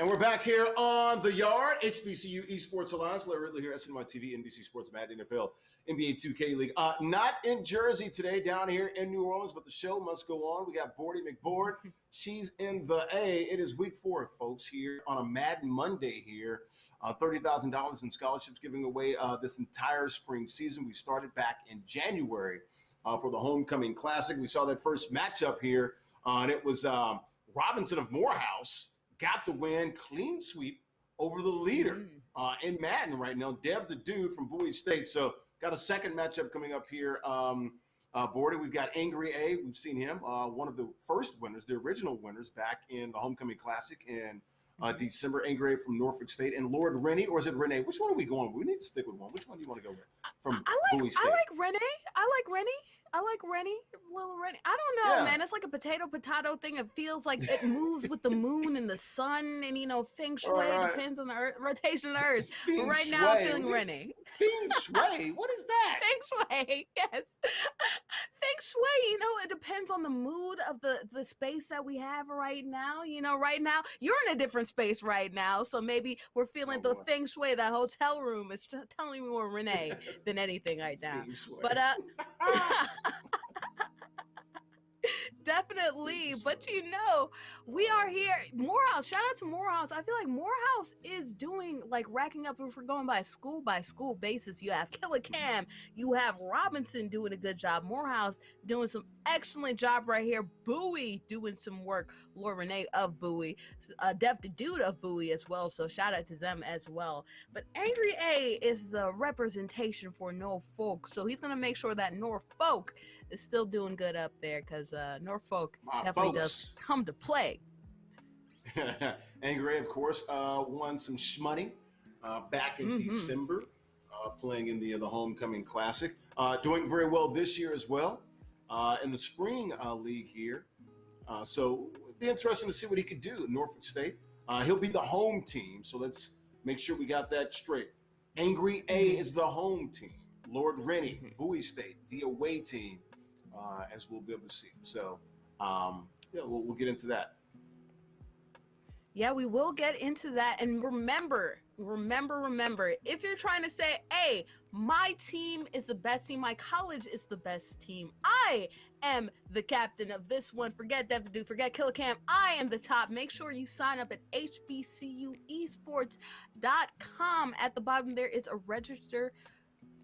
And we're back here on The Yard, HBCU Esports Alliance. Larry Ridley here, SNY TV, NBC Sports, Madden, NFL, NBA 2K League. Not in Jersey today, down here in New Orleans, but the show must go on. We got Bordy McBoard. She's in the A. It is week 4, folks, here on a Madden Monday here. $30,000 in scholarships giving away this entire spring season. We started back in January for the Homecoming Classic. We saw that first matchup here, and it was Robinson of Morehouse got the win, clean sweep over the leader in Madden right now, Dev the Dude from Bowie State. So got a second matchup coming up here. Bordy, we've got Angry A. We've seen him, one of the first winners, the original winners back in the Homecoming Classic in December. Angry A from Norfolk State. And Lord Rennie, or is it Renee? Which one are we going with? We need to stick with one. Which one do you want to go with? From Bowie State. I like Renee. I like Rennie, little Rennie. I don't know, man. It's like a potato thing. It feels like it moves with the moon and the sun, and feng shui depends on the rotation of the earth. But right now, I'm feeling Rennie. Feng shui? What is that? Feng shui, yes. Feng shui, it depends on the mood of the space that we have right now. Right now, you're in a different space right now, so maybe we're feeling the feng shui. That hotel room is telling me more Renee than anything right now. But definitely, but we are here. Morehouse, shout out to Morehouse. I feel like Morehouse is doing racking up. If we're going by school basis, you have Killer Cam, you have Robinson doing a good job, Morehouse doing some excellent job right here, Bowie doing some work, Lord Renee of Bowie, Dev the Dude of Bowie as well, so shout out to them as well. But Angry A is the representation for Norfolk, so he's gonna make sure that Norfolk is still doing good up there, because Norfolk definitely does come to play. Angry, of course, won some shmoney back in December, playing in the Homecoming Classic. Doing very well this year as well in the spring league here. So it'd be interesting to see what he could do at Norfolk State. He'll be the home team, so let's make sure we got that straight. Angry A is the home team. Lord Rennie, Bowie State, the away team. As we'll be able to see. So, we'll get into that. Yeah, we will get into that. And remember, if you're trying to say, hey, my team is the best team, my college is the best team, I am the captain of this one, forget Dev the Dude, forget Killer Cam, I am the top, make sure you sign up at HBCUesports.com. At the bottom there is a register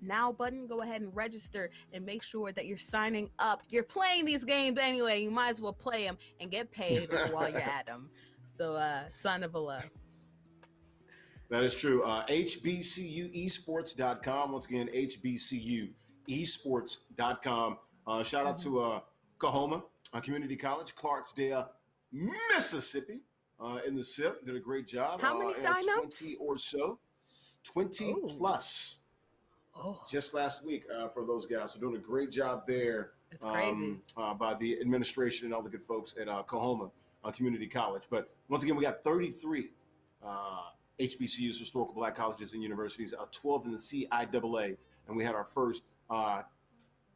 now button. Go ahead and register and make sure that you're signing up. You're playing these games anyway, you might as well play them and get paid while you're at them. So sign up below. That is true. HBCUesports.com. Once again, HBCUesports.com. Shout out to Coahoma Community College, Clarksdale, Mississippi, in the SIP. Did a great job. How many sign-ups? 20 or so. 20 plus. Just last week for those guys. So doing a great job there. It's crazy. By the administration and all the good folks at Coahoma Community College. But once again, we got 33 HBCUs, historical black colleges and universities, 12 in the CIAA. And we had our first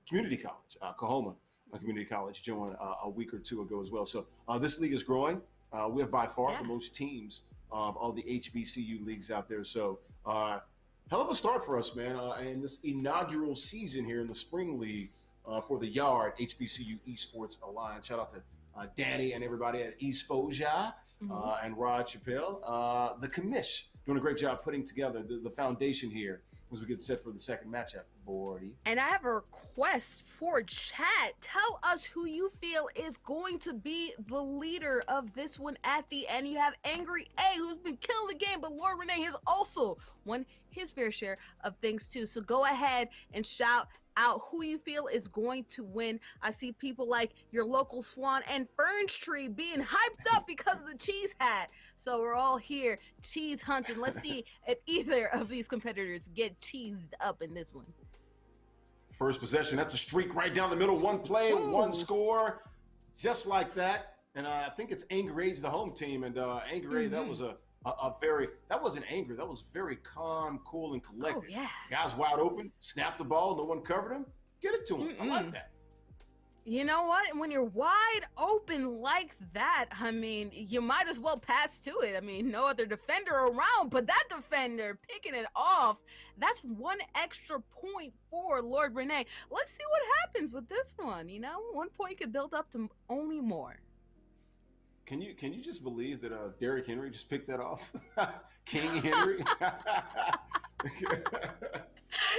community college, Coahoma Community College, join a week or two ago as well. So this league is growing. We have by far the most teams of all the HBCU leagues out there. So hell of a start for us, man, in this inaugural season here in the Spring League for the Yard, HBCU Esports Alliance. Shout out to Danny and everybody at Exposure and Rod Chappelle. The commish doing a great job putting together the foundation here as we get set for the second matchup. Bordy. And I have a request for chat. Tell us who you feel is going to be the leader of this one at the end. You have Angry A, who's been killing the game, but Lord Renee has also won his fair share of things too. So go ahead and shout out who you feel is going to win. I see people like your local Swan and Ferns Tree being hyped up because of the cheese hat. So we're all here cheese hunting. Let's see if either of these competitors get cheesed up in this one. First possession, that's a streak right down the middle. One play, one score, just like that. And I think it's Angry A's the home team. And Angry A, that was that wasn't angry. That was very calm, cool, and collected. Oh, yeah. Guys wide open, snapped the ball, no one covered him. Get it to him. I like that. You know what? When you're wide open like that, I mean, you might as well pass to it. I mean, no other defender around, but that defender picking it off. That's one extra point for Lord Renee. Let's see what happens with this one. 1 point could build up to only more. Can you just believe that Derrick Henry just picked that off? King Henry.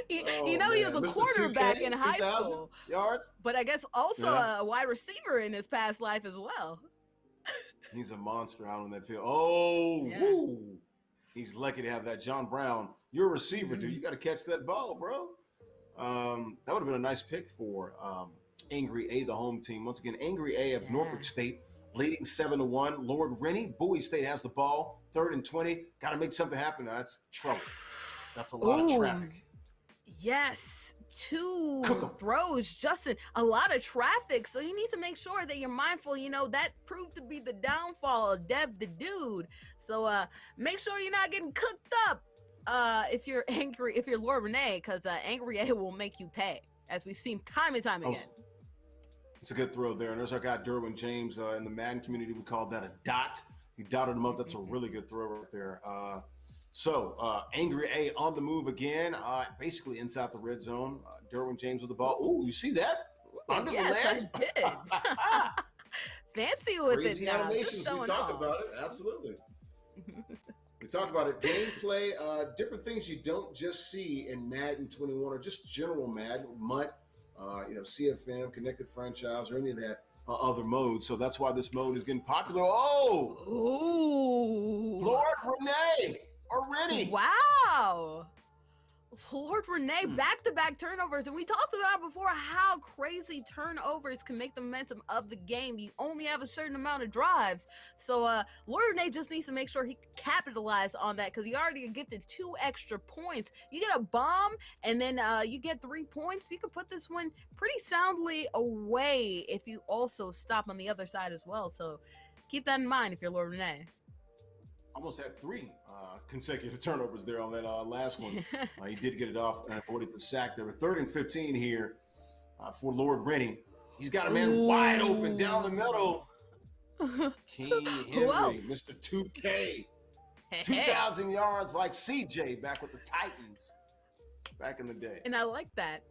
He was a Mr. quarterback 2K, in high school, yards, but I guess also a wide receiver in his past life as well. He's a monster out on that field. Oh, Yeah. woo. He's lucky to have that. John Brown, you're a receiver, dude. You got to catch that ball, bro. That would have been a nice pick for Angry A, the home team. Once again, Angry A of Norfolk State leading 7-1. Lord Rennie, Bowie State has the ball. 3rd and 20. Got to make something happen. Now, that's trouble. That's a lot of traffic. Yes, 2 Cook 'em. throws, Justin. A lot of traffic, so you need to make sure that you're mindful. That proved to be the downfall of Dev the Dude. So make sure you're not getting cooked up if you're angry, if you're Lord Renee, because Angry A will make you pay, as we've seen time and time again. It's a good throw there. And there's our guy, Derwin James. In the Madden community, we call that a dot. He dotted him up. That's a really good throw right there. So Angry A on the move again, basically inside the red zone. Derwin James with the ball. Ooh, you see that? Under the legs? I did. Fancy with Crazy it now. animations. We talk about it. Absolutely. We talk about it. Gameplay, different things you don't just see in Madden 21 or just general Madden, MUT, CFM, Connected Franchise, or any of that other modes. So that's why this mode is getting popular. Oh! Ooh. Lord Renee! Already. Wow. Lord Renee, back-to-back turnovers. And we talked about before how crazy turnovers can make the momentum of the game. You only have a certain amount of drives. So Lord Renee just needs to make sure he capitalizes on that, because he already gifted 2 extra points. You get a bomb, and then you get 3 points. You can put this one pretty soundly away if you also stop on the other side as well. So keep that in mind if you're Lord Renee. Almost had 3 consecutive turnovers there on that last one. He did get it off and avoided the sack there. But 3rd and 15 here for Lord Rennie. He's got a man wide open down the middle. King Henry, Mr. 2K. 2,000 yards like CJ back with the Titans back in the day. And I like that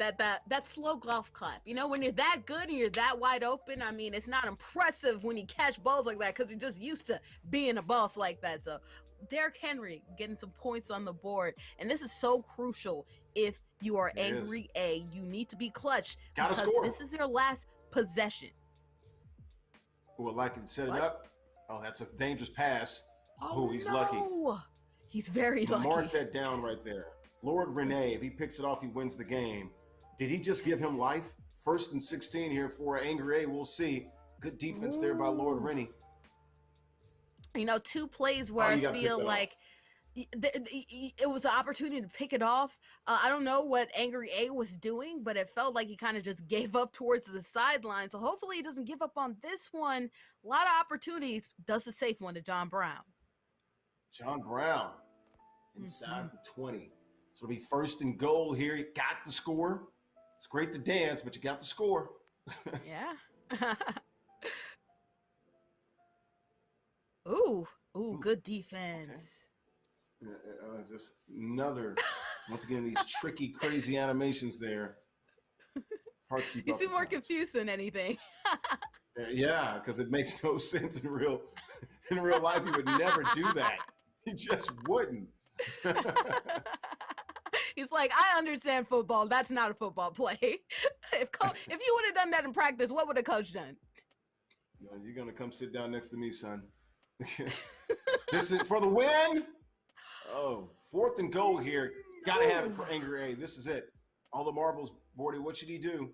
slow golf clap. When you're that good and you're that wide open, I mean, it's not impressive when you catch balls like that, because you're just used to being a boss like that. So Derrick Henry getting some points on the board. And this is so crucial if you are Angry A. You need to be clutch. Gotta because score. This is your last possession. Well, like it set it up. Oh, that's a dangerous pass. He's no. lucky. He's very lucky. Mark that down right there. Lord Renee, if he picks it off, he wins the game. Did he just give him life? 1st and 16 here for Angry A. We'll see. Good defense there by Lord Rennie. 2 plays where I feel like it was an opportunity to pick it off. I don't know what Angry A was doing, but it felt like he kind of just gave up towards the sideline. So hopefully he doesn't give up on this one. A lot of opportunities. Does the safe one to John Brown. John Brown inside the 20. So it'll be 1st and goal here. He got the score. It's great to dance, but you got the score. Yeah. Ooh, good defense. Okay. Just another, once again, these tricky, crazy animations there. Hard to keep You up seem at more times. confused than anything. Yeah, because it makes no sense in real life. He would never do that. He just wouldn't. He's like, I understand football. That's not a football play. If you would have done that in practice, what would a coach done? You're going to come sit down next to me, son. This is for the win. Oh, 4th and goal here. Got to have it for Angry A. This is it. All the marbles, Bordy. What should he do?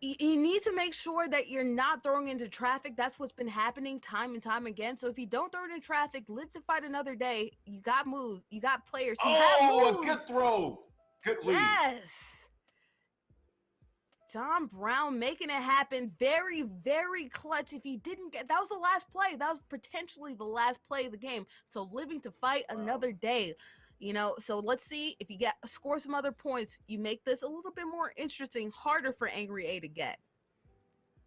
You need to make sure that you're not throwing into traffic. That's what's been happening time and time again. So if you don't throw it in traffic, live to fight another day. You got moves. You got players who have moves. A good throw. Good read. Yes. John Brown making it happen. Very, very clutch. If he didn't get, that was the last play. That was potentially the last play of the game. So living to fight another day. So let's see if you score some other points. You make this a little bit more interesting, harder for Angry A to get.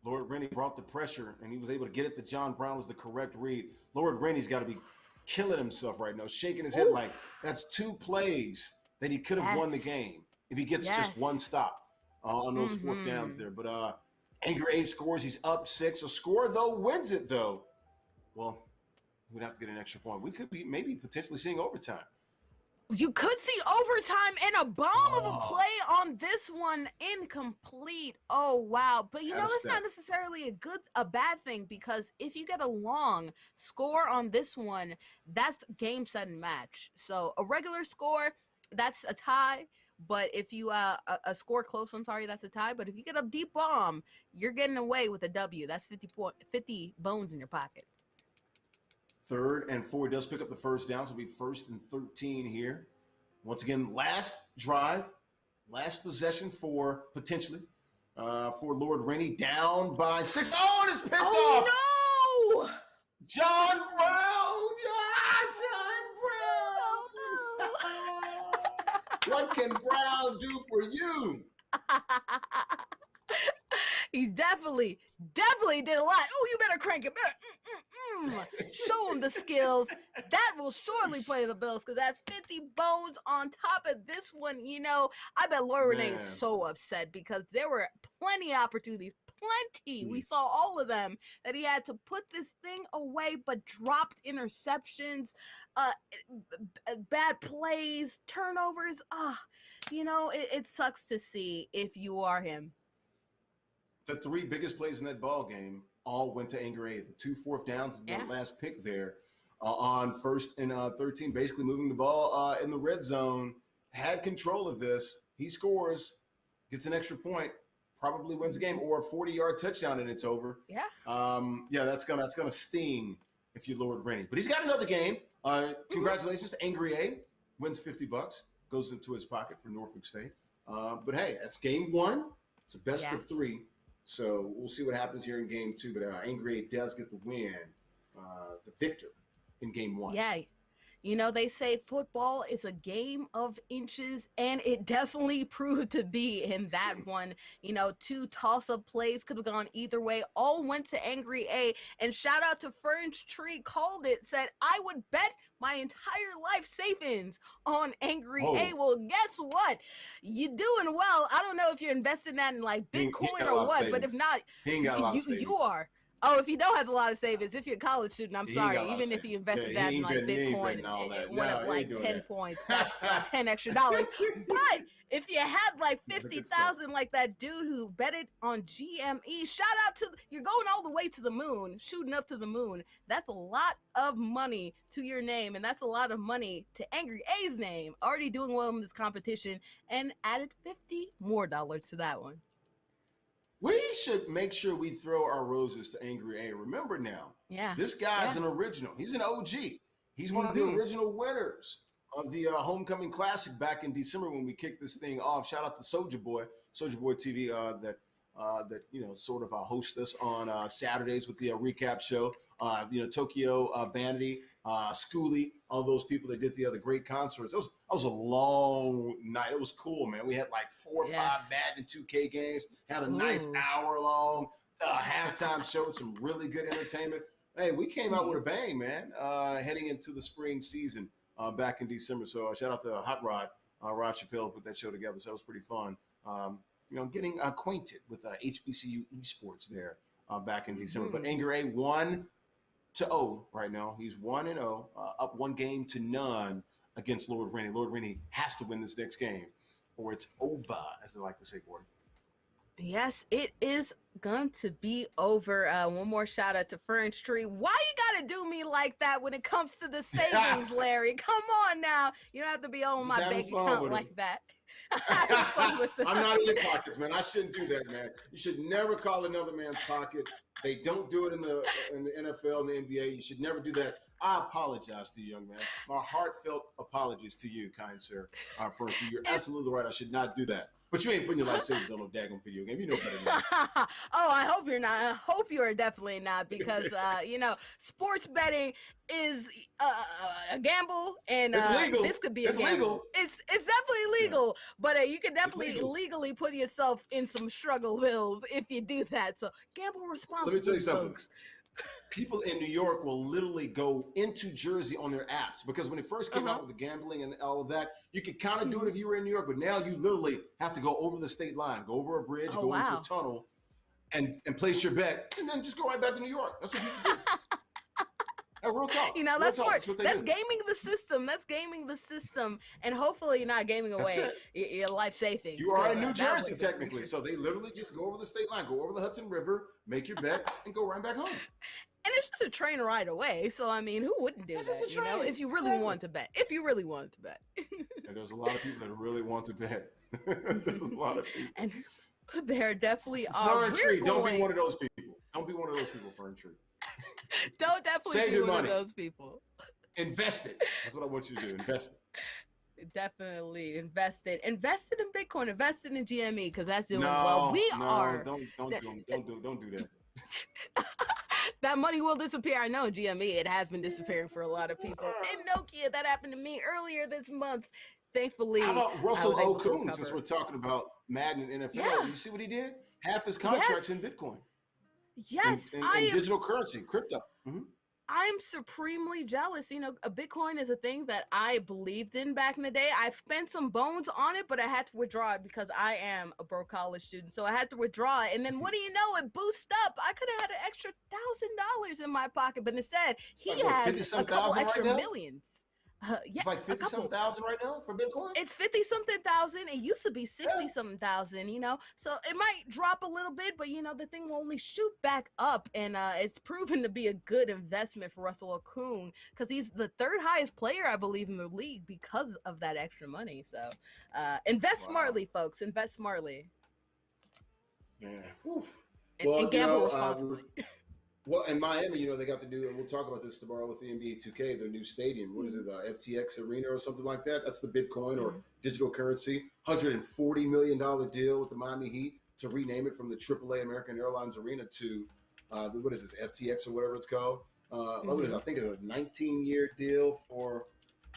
Lord Rennie brought the pressure, and he was able to get it to John Brown was the correct read. Lord Rennie's got to be killing himself right now, shaking his head like that's 2 plays that he could have won the game if he gets just one stop on those 4th downs there. But Angry A scores. He's up 6. A score, though, wins it, though. Well, we'd have to get an extra point. We could be maybe potentially seeing overtime. You could see overtime and a bomb of a play on this one, incomplete. Oh, wow. But that's not necessarily a bad thing, because if you get a long score on this one, that's game, set, and match. So a regular score, that's a tie. But if you a score close, that's a tie. But if you get a deep bomb, you're getting away with a W. That's 50 bones in your pocket. 3rd and 4 does pick up the first down, so it'll be 1st and 13 here. Once again, last drive, last possession for potentially for Lord Rennie, down by 6. Oh, and it's picked off. Oh, no! John Brown! John Brown! What can Brown do for you? He definitely did a lot. Oh, you better crank it. Show him the skills. That will surely play the bills, because that's 50 bones on top of this one. I bet Lord Renee is so upset, because there were plenty of opportunities. Plenty. We saw all of them that he had to put this thing away, but dropped interceptions, bad plays, turnovers. It sucks to see if you are him. The 3 biggest plays in that ball game all went to Angry A. The 2 4th downs, the last pick there on 1st and 13, basically moving the ball in the red zone. Had control of this. He scores, gets an extra point, probably wins the game, or a 40-yard touchdown, and it's over. That's gonna sting if you Lord Rennie. But he's got another game. Congratulations to Angry A. Wins $50, goes into his pocket for Norfolk State. But hey, that's game 1. It's a best of 3. So we'll see what happens here in game 2. But Angry A does get the win, the victor in game 1. Yeah. They say football is a game of inches, and it definitely proved to be in that one. 2 toss-up plays could have gone either way. All went to Angry A. And shout out to Fern's Tree, called it, said, I would bet my entire life savings on Angry A. Well, guess what? You're doing well. I don't know if you're investing that in like Bitcoin or what, but if not, he ain't got a lot of savings. You are. Oh, if you don't have a lot of savings, if you're a college student, I'm sorry. Even if you invested that in like Bitcoin, it went up like 10 points. That's 10 extra dollars. But if you had like 50,000, like that dude who betted on GME, shout out to you're going all the way to the moon, shooting up to the moon. That's a lot of money to your name, and that's a lot of money to Angry A's name. Already doing well in this competition, and added $50 more to that one. We should make sure we throw our roses to Angry A. Remember now, this guy's an original. He's an OG. He's one of the original winners of the Homecoming Classic back in December when we kicked this thing off. Shout out to Soulja Boy TV that sort of host us on Saturdays with the recap show. Tokyo Vanity, Schoolie, all those people that did the other great concerts. It was a long night. It was cool, man. We had like 4 or 5 Madden 2K games. Had a nice hour-long halftime show with some really good entertainment. Hey, we came out with a bang, man, heading into the spring season back in December. So shout out to Hot Rod, Rod Chappelle put that show together. So that was pretty fun. Getting acquainted with HBCU esports there back in December. But Angry A 1-0 right now. He's 1-0, up 1 game to none against Lord Rennie. Lord Rennie has to win this next game, or it's over, as they like to say, Gordon. Yes, it is going to be over. One more shout out to Fern's Tree. Why you gotta do me like that when it comes to the savings, Larry? Come on now. You don't have to be on my bank account like that. I'm not in your pockets, man. I shouldn't do that, man. You should never call another man's pocket. They don't do it in the NFL and the NBA. You should never do that. I apologize to you, young man. My heartfelt apologies to you, kind sir. You're absolutely right. I should not do that. But you ain't putting your life savings on no daggone video game. You know better than that. Oh, I hope you're not. I hope you are definitely not, because sports betting is a gamble, and It's legal. this could be a It's gamble. legal. It's definitely legal, but you can definitely legal. legally put yourself in some struggle bills if you do that. So gamble responsibly. Let me tell you something. Folks. People in New York will literally go into Jersey on their apps, because when it first came out with the gambling and all of that, you could kind of do it if you were in New York, but now you literally have to go over the state line, go over a bridge, go into a tunnel, and place your bet, and then just go right back to New York. That's what people do. Real talk. That's smart. That's gaming the system. That's gaming the system, and hopefully you're not gaming away your life savings. You are in New Jersey, technically, so they literally just go over the state line, go over the Hudson River, make your bet, and go right back home. And it's just a train ride away. So, I mean, who wouldn't do that, if you really want to bet? If you really want to bet. And there's a lot of people that really want to bet. There's a lot of people. And there definitely are. Fern Tree, don't be one of those people. Don't be one of those people, Fern Tree. Don't definitely Save be your one money. of those people. Invest it. That's what I want you to do. Invest it. Definitely invest it. Invest it in Bitcoin. Invest it in GME, because that's doing No, well. Don't do that. That money will disappear. I know GME, it has been disappearing for a lot of people. And Nokia, that happened to me earlier this month. Thankfully, how about Russell Okung, since we're talking about Madden and NFL? Yeah. You see what he did? Half his contract's in Bitcoin. Yes, in digital currency, crypto. Mm-hmm. I'm supremely jealous. A Bitcoin is a thing that I believed in back in the day. I spent some bones on it, but I had to withdraw it because I am a broke college student. So I had to withdraw it. And then what do you know? It boosted up. I could have had an extra $1,000 in my pocket, but instead he has a couple extra millions. It's like 50-something thousand right now for Bitcoin? It's 50-something thousand. It used to be 60-something thousand, So it might drop a little bit, but, the thing will only shoot back up. And it's proven to be a good investment for Russell Okung, because he's the third highest player, I believe, in the league because of that extra money. So invest smartly, folks. Invest smartly. Yeah. And gamble responsibly. Well, in Miami, they got to do, and we'll talk about this tomorrow with the NBA 2K, their new stadium. What is it, FTX Arena or something like that? That's the Bitcoin or digital currency. $140 million deal with the Miami Heat to rename it from the AAA American Airlines Arena to, what is this, FTX or whatever it's called. What is it? I think it's a 19-year deal for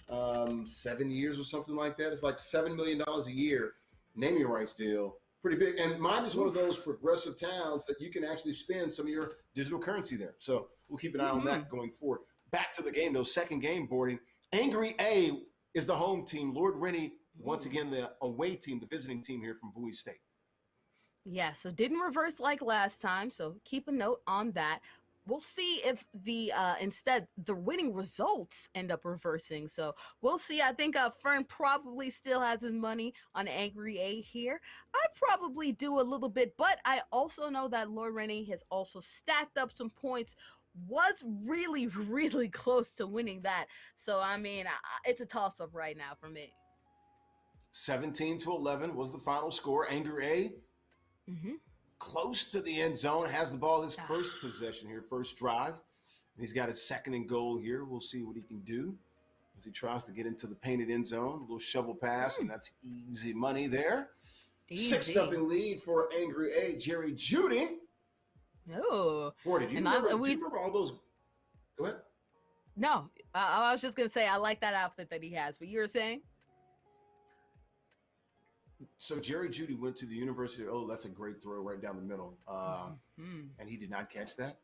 7 years or something like that. It's like $7 million a year naming rights deal. Pretty big. And Miami's one of those progressive towns that you can actually spend some of your digital currency there. So we'll keep an eye on that going forward. Back to the game, though. Second game boarding. Angry A is the home team. Lord Rennie, once again, the away team, the visiting team here from Bowie State. Yeah, so didn't reverse like last time. So keep a note on that. We'll see if instead the winning results end up reversing. So we'll see. I think Fern probably still has his money on Angry A here. I probably do a little bit, but I also know that Lord Rennie has also stacked up some points. Was really, really close to winning that. So, I mean, it's a toss-up right now for me. 17-11 was the final score. Angry A. Close to the end zone, has the ball his first possession here, first drive. And he's got his second and goal here. We'll see what he can do as he tries to get into the painted end zone. A little shovel pass, and that's easy money there. 6-0 lead for Angry A. Jerry Jeudy. Oh. Boy, do you remember all those? Go ahead. No, I was just going to say, I like that outfit that he has. But you were saying? So Jerry Jeudy went to the University of, that's a great throw right down the middle. And he did not catch that?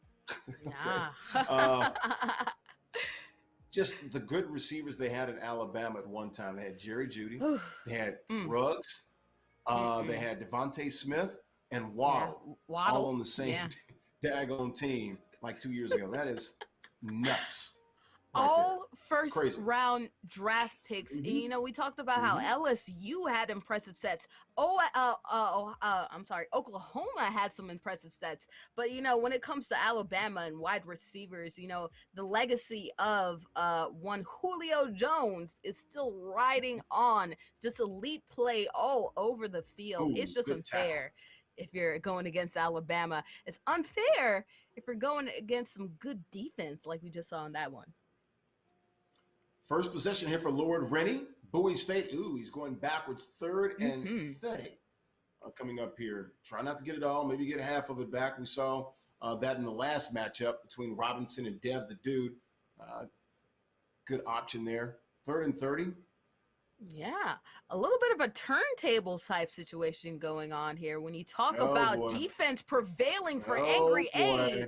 Just the good receivers they had in Alabama at one time. They had Jerry Jeudy. They had Ruggs. They had Devontae Smith and Waddle. All on the same daggone team like 2 years ago. That is nuts. All first round draft picks. And, we talked about how LSU had impressive sets. Oklahoma had some impressive sets. But, when it comes to Alabama and wide receivers, the legacy of one Julio Jones is still riding on. Just elite play all over the field. It's just unfair if you're going against Alabama. It's unfair if you're going against some good defense like we just saw in that one. First possession here for Lord Rennie. Bowie State. He's going backwards. 3rd and 30. coming up here. Try not to get it all. Maybe get half of it back. We saw that in the last matchup between Robinson and Dev the Dude. Good option there. 3rd and 30. Yeah, a little bit of a turntable type situation going on here when you talk about defense prevailing for Angry A.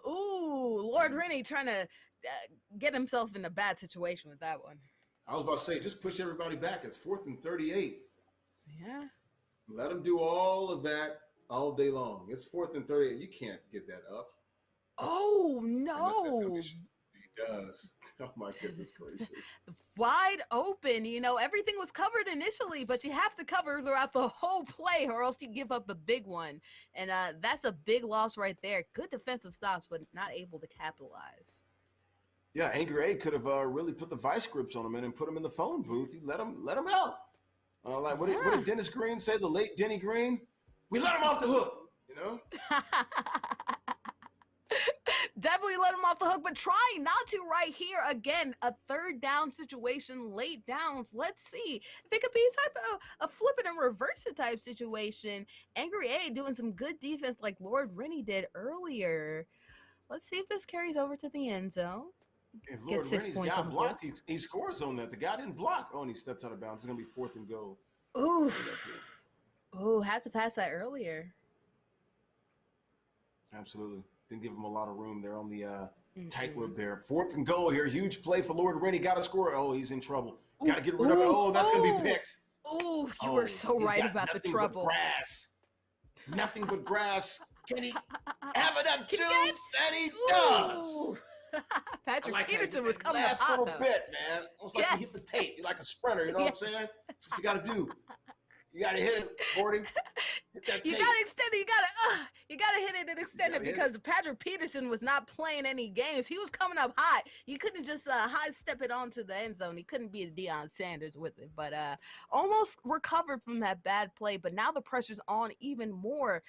Ooh, Lord Rennie trying to get himself in a bad situation with that one. I was about to say, just push everybody back. It's 4th and 38. Yeah. Let them do all of that all day long. It's 4th and 38. You can't get that up. Oh, no. He does. Oh, my goodness gracious. Wide open. You know, everything was covered initially, but you have to cover throughout the whole play or else you give up a big one. And that's a big loss right there. Good defensive stops, but not able to capitalize. Yeah, Angry A could have really put the vice grips on him and put him in the phone booth. He let him out. What did Dennis Green say? The late Denny Green? We let him off the hook, you know? Definitely let him off the hook, but trying not to right here. Again, a 3rd down situation, late downs. Let's see if it could be type of a flip it and reverse it type situation. Angry A doing some good defense like Lord Rennie did earlier. Let's see if this carries over to the end zone. If Lord Rennie's got blocked, he scores on that. The guy didn't block. Oh, and he stepped out of bounds. It's going to be 4th and goal. Ooh, had to pass that earlier. Absolutely. Didn't give him a lot of room there on the tightrope there. 4th and goal here. Huge play for Lord Rennie. Got to score. Oh, he's in trouble. Got to get rid of it. Oh, that's going to be picked. Oh, you were so right about the trouble. Nothing but grass. Can he have enough juice? And he does. Patrick Peterson was coming last up hot, little bit, man. Almost like you hit the tape. You're like a sprinter, you know what I'm saying? That's what you got to do. You got to hit it, Gordy. Hit that tape. You got to extend it. You got to hit it and extend it because Patrick Peterson was not playing any games. He was coming up hot. You couldn't just high step it onto the end zone. He couldn't be a Deion Sanders with it, but almost recovered from that bad play. But now the pressure's on even more.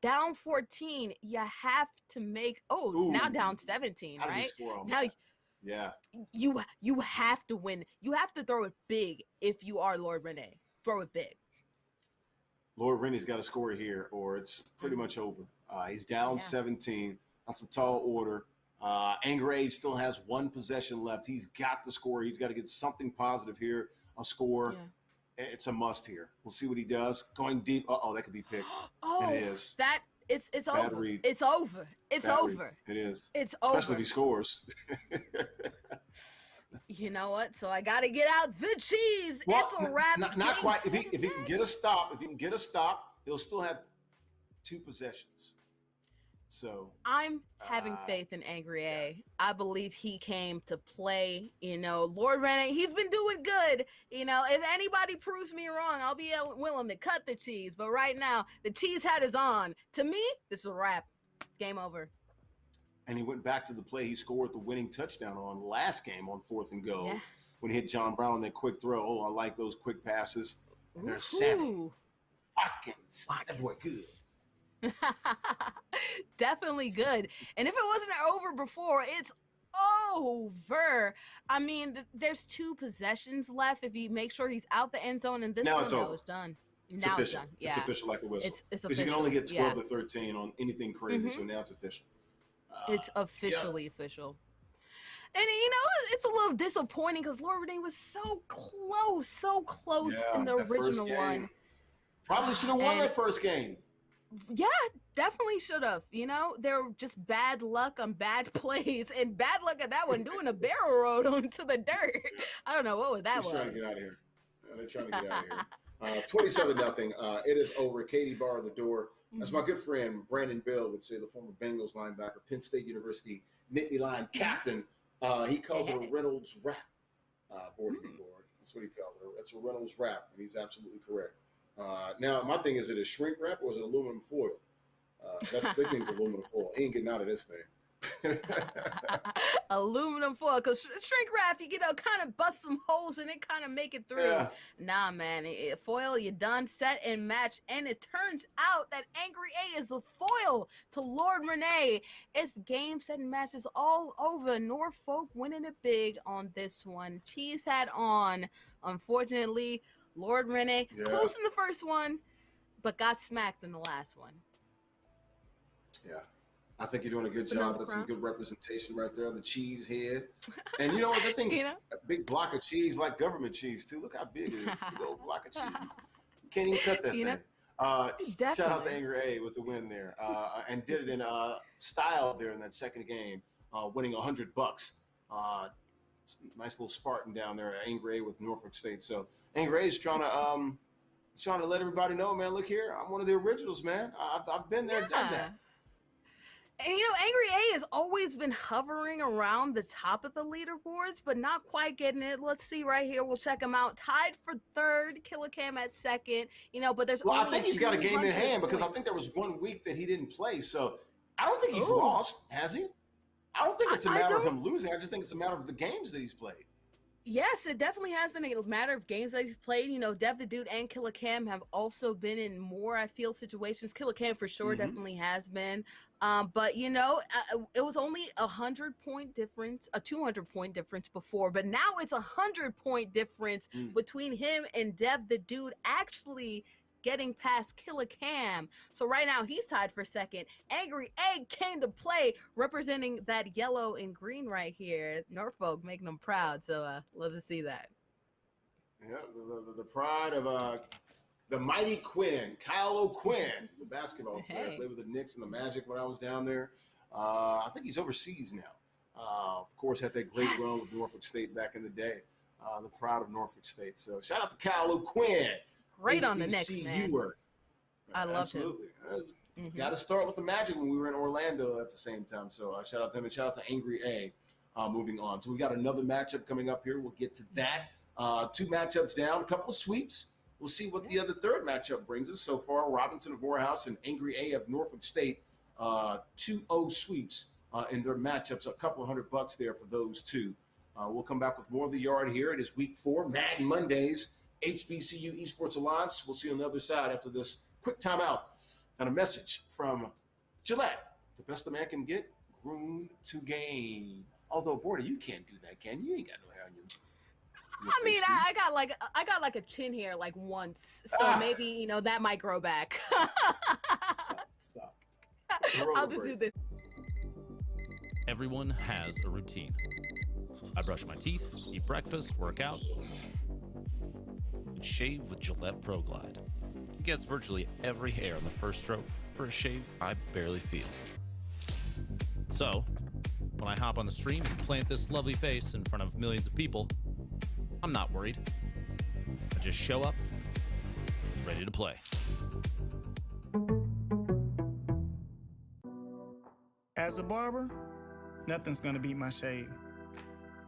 Down 14, you have to make. Now down 17, right? Now, you have to win. You have to throw it big if you are Lord Rennie. Throw it big. Lord Rennie's got to score here, or it's pretty much over. He's down 17. That's a tall order. Angray still has 1 possession left. He's got to score. He's got to get something positive here. A score. Yeah. It's a must here. We'll see what he does. Going deep. That could be picked. And it is. It's over. Read. It's over. It's Bad over. Read. It is. It's Especially over. if he scores. You know what? So I got to get out the cheese. Well, it's a wrap. Not quite. If he can get a stop, he'll still have 2 possessions. So I'm having faith in Angry A. I believe he came to play. You know, Lord Rennie, he's been doing good. You know, if anybody proves me wrong, I'll be willing to cut the cheese. But right now, the cheese hat is on. To me, this is a wrap. Game over. And he went back to the play he scored the winning touchdown on last game on 4th and goal when he hit John Brown on that quick throw. I like those quick passes. And there's Sammy Watkins. That boy good. Definitely good. And if it wasn't over before, it's over. I mean, there's 2 possessions left. If you make sure he's out the end zone, and this now one, it's over. It's done. It's now official. It's done. Yeah. It's official like a whistle. It's because you can only get 12 to 13 on anything crazy. So now it's official. It's officially official. And, you know, it's a little disappointing because Lord Rennie was so close in the original one. Probably should have won that first game. Yeah, definitely should have. You know, there were just bad luck on bad plays and bad luck at that one, doing a barrel roll onto the dirt. I don't know what that was. Trying to get out of here. They're trying to get out of here. 27-0. It is over. Katie barred the door. As my good friend Brandon Bell would say, the former Bengals linebacker, Penn State University Nittany Lion captain, he calls it a Reynolds wrap. Board. That's what he calls it. It's a Reynolds wrap, and he's absolutely correct. Now, my thing is it a shrink wrap or is it aluminum foil? That thing's aluminum foil. He ain't getting out of this thing. Aluminum foil, because shrink wrap, you know, kind of bust some holes in it, kind of make it through. Yeah. Nah, man, foil, you done, set and match, and it turns out that Angry A is a foil to Lord Rennie. It's game, set, and matches all over. Norfolk winning it big on this one. Cheese hat on. Unfortunately, Lord Rennie close in the first one, but got smacked in the last one. Yeah. I think you're doing a good But no, job. the That's some crown. good representation right there. The cheese head. And you know what? That thing's You know? a big block of cheese, like government cheese, too. Look how big it is. Big old block of cheese. You can't even cut that You know? thing. Shout out to Definitely. Angry A with the win there. And did it in style there in that second game, winning $100. Nice little Spartan down there, Angry A with Norfolk State. So Angry A is trying to let everybody know, man, look here, I'm one of the originals, man. I've been there, done Yeah. that. And Angry A has always been hovering around the top of the leaderboards, but not quite getting it. Let's see right here. We'll check him out. Tied for third, Killer Cam at second. But there's Well, I only think he's got a game in 200 hand because I points. think there was 1 week that he didn't play. So I don't think he's Ooh. lost, has he? I don't think it's a I matter of don't- him losing. I just think it's a matter of the games that he's played. Yes, it definitely has been a matter of games that he's played. Dev the Dude and Killer Cam have also been in more, I feel, situations. Killer Cam for sure definitely has been. But it was only 100-point difference, a 200-point difference before, but now it's 100-point difference between him and Dev the Dude actually getting past Killer Cam. So right now he's tied for second. Angry Egg came to play, representing that yellow and green right here. Norfolk making them proud. So love to see that. Yeah, the pride of the mighty Quinn, Kyle O'Quinn, the basketball player. Hey. Played with the Knicks and the Magic when I was down there. I think he's overseas now. Of course, had that great run with Norfolk State back in the day. The pride of Norfolk State. So shout out to Kyle O'Quinn. Great on the Knicks, man. HBCU-er. I love Absolutely. him. Got to start with the Magic when we were in Orlando at the same time. So shout out to them and shout out to Angry A. Moving on. So we got another matchup coming up here. We'll get to that. 2 matchups down, a couple of sweeps. We'll see what the other third matchup brings us. So far, Robinson of Morehouse and Angry A of Norfolk State, 2-0 sweeps in their matchups. A couple of $100 there for those two. We'll come back with more of the yard here. It is week 4, Mad Mondays, HBCU Esports Alliance. We'll see you on the other side after this quick timeout and a message from Gillette. The best a man can get, groomed to gain. Although, Border, you can't do that, can you? You ain't got no hair on your I mean, face, do you? I got like a chin hair like once, so maybe that might grow back. Stop. I'll just do this. Everyone has a routine. I brush my teeth, eat breakfast, work out, and shave with Gillette Pro Glide. It gets virtually every hair on the first stroke for a shave I barely feel. So, when I hop on the stream and plant this lovely face in front of millions of people, I'm not worried. I just show up, ready to play. As a barber, nothing's gonna beat my shave.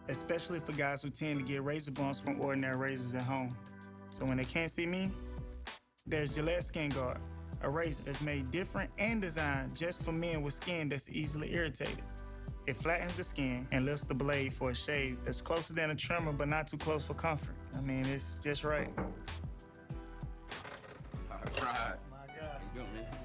Especially for guys who tend to get razor bumps from ordinary razors at home. So when they can't see me, there's Gillette Skin Guard, a razor that's made different and designed just for men with skin that's easily irritated. It flattens the skin and lifts the blade for a shave that's closer than a trimmer but not too close for comfort. I mean, it's just right. All right. My God. How you doing, man? Good.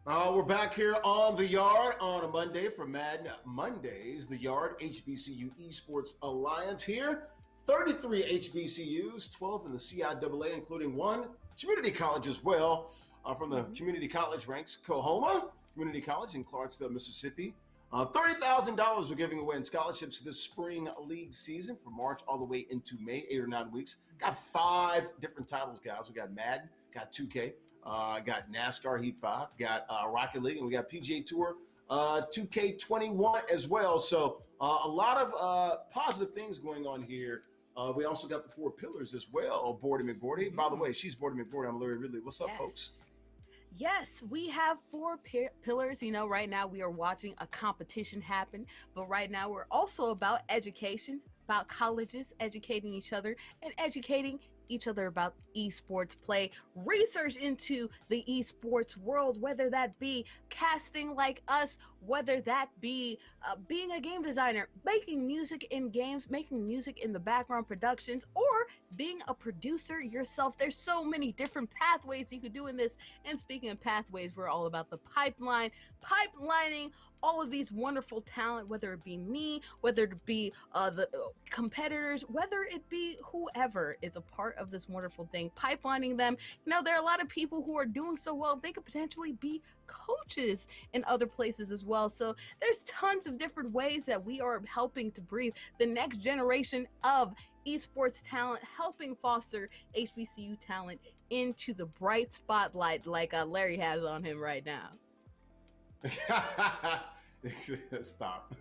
We're back here on the Yard on a Monday for Madden Mondays. The Yard HBCU Esports Alliance here. 33 HBCUs, 12 in the CIAA, including one community college as well. From the community college ranks, Coahoma Community College in Clarksville, Mississippi. $30,000 we're giving away in scholarships this spring league season from March all the way into May, 8 or 9 weeks. Got 5 different titles, guys. We got Madden, got 2K, got NASCAR Heat 5, got Rocket League, and we got PGA Tour 2K21 as well. So a lot of positive things going on here. We also got the 4 pillars as well. Bordy McBordy. By the way, she's Bordy McBordy. I'm Larry Ridley. What's up, folks? Yes, we have 4 pillars. You know, right now we are watching a competition happen, but right now we're also about education, about colleges educating each other and educating each other about esports play, research into the esports world, whether that be casting like us, whether that be being a game designer, making music in games, making music in the background productions, or being a producer yourself. There's so many different pathways you could do in this. And speaking of pathways, we're all about the pipelining all of these wonderful talent, whether it be me, whether it be the competitors, whether it be whoever is a part of this wonderful thing, pipelining them. You know, there are a lot of people who are doing so well, they could potentially be coaches in other places as well. So there's tons of different ways that we are helping to breathe the next generation of esports talent, helping foster HBCU talent into the bright spotlight like Larry has on him right now. Stop.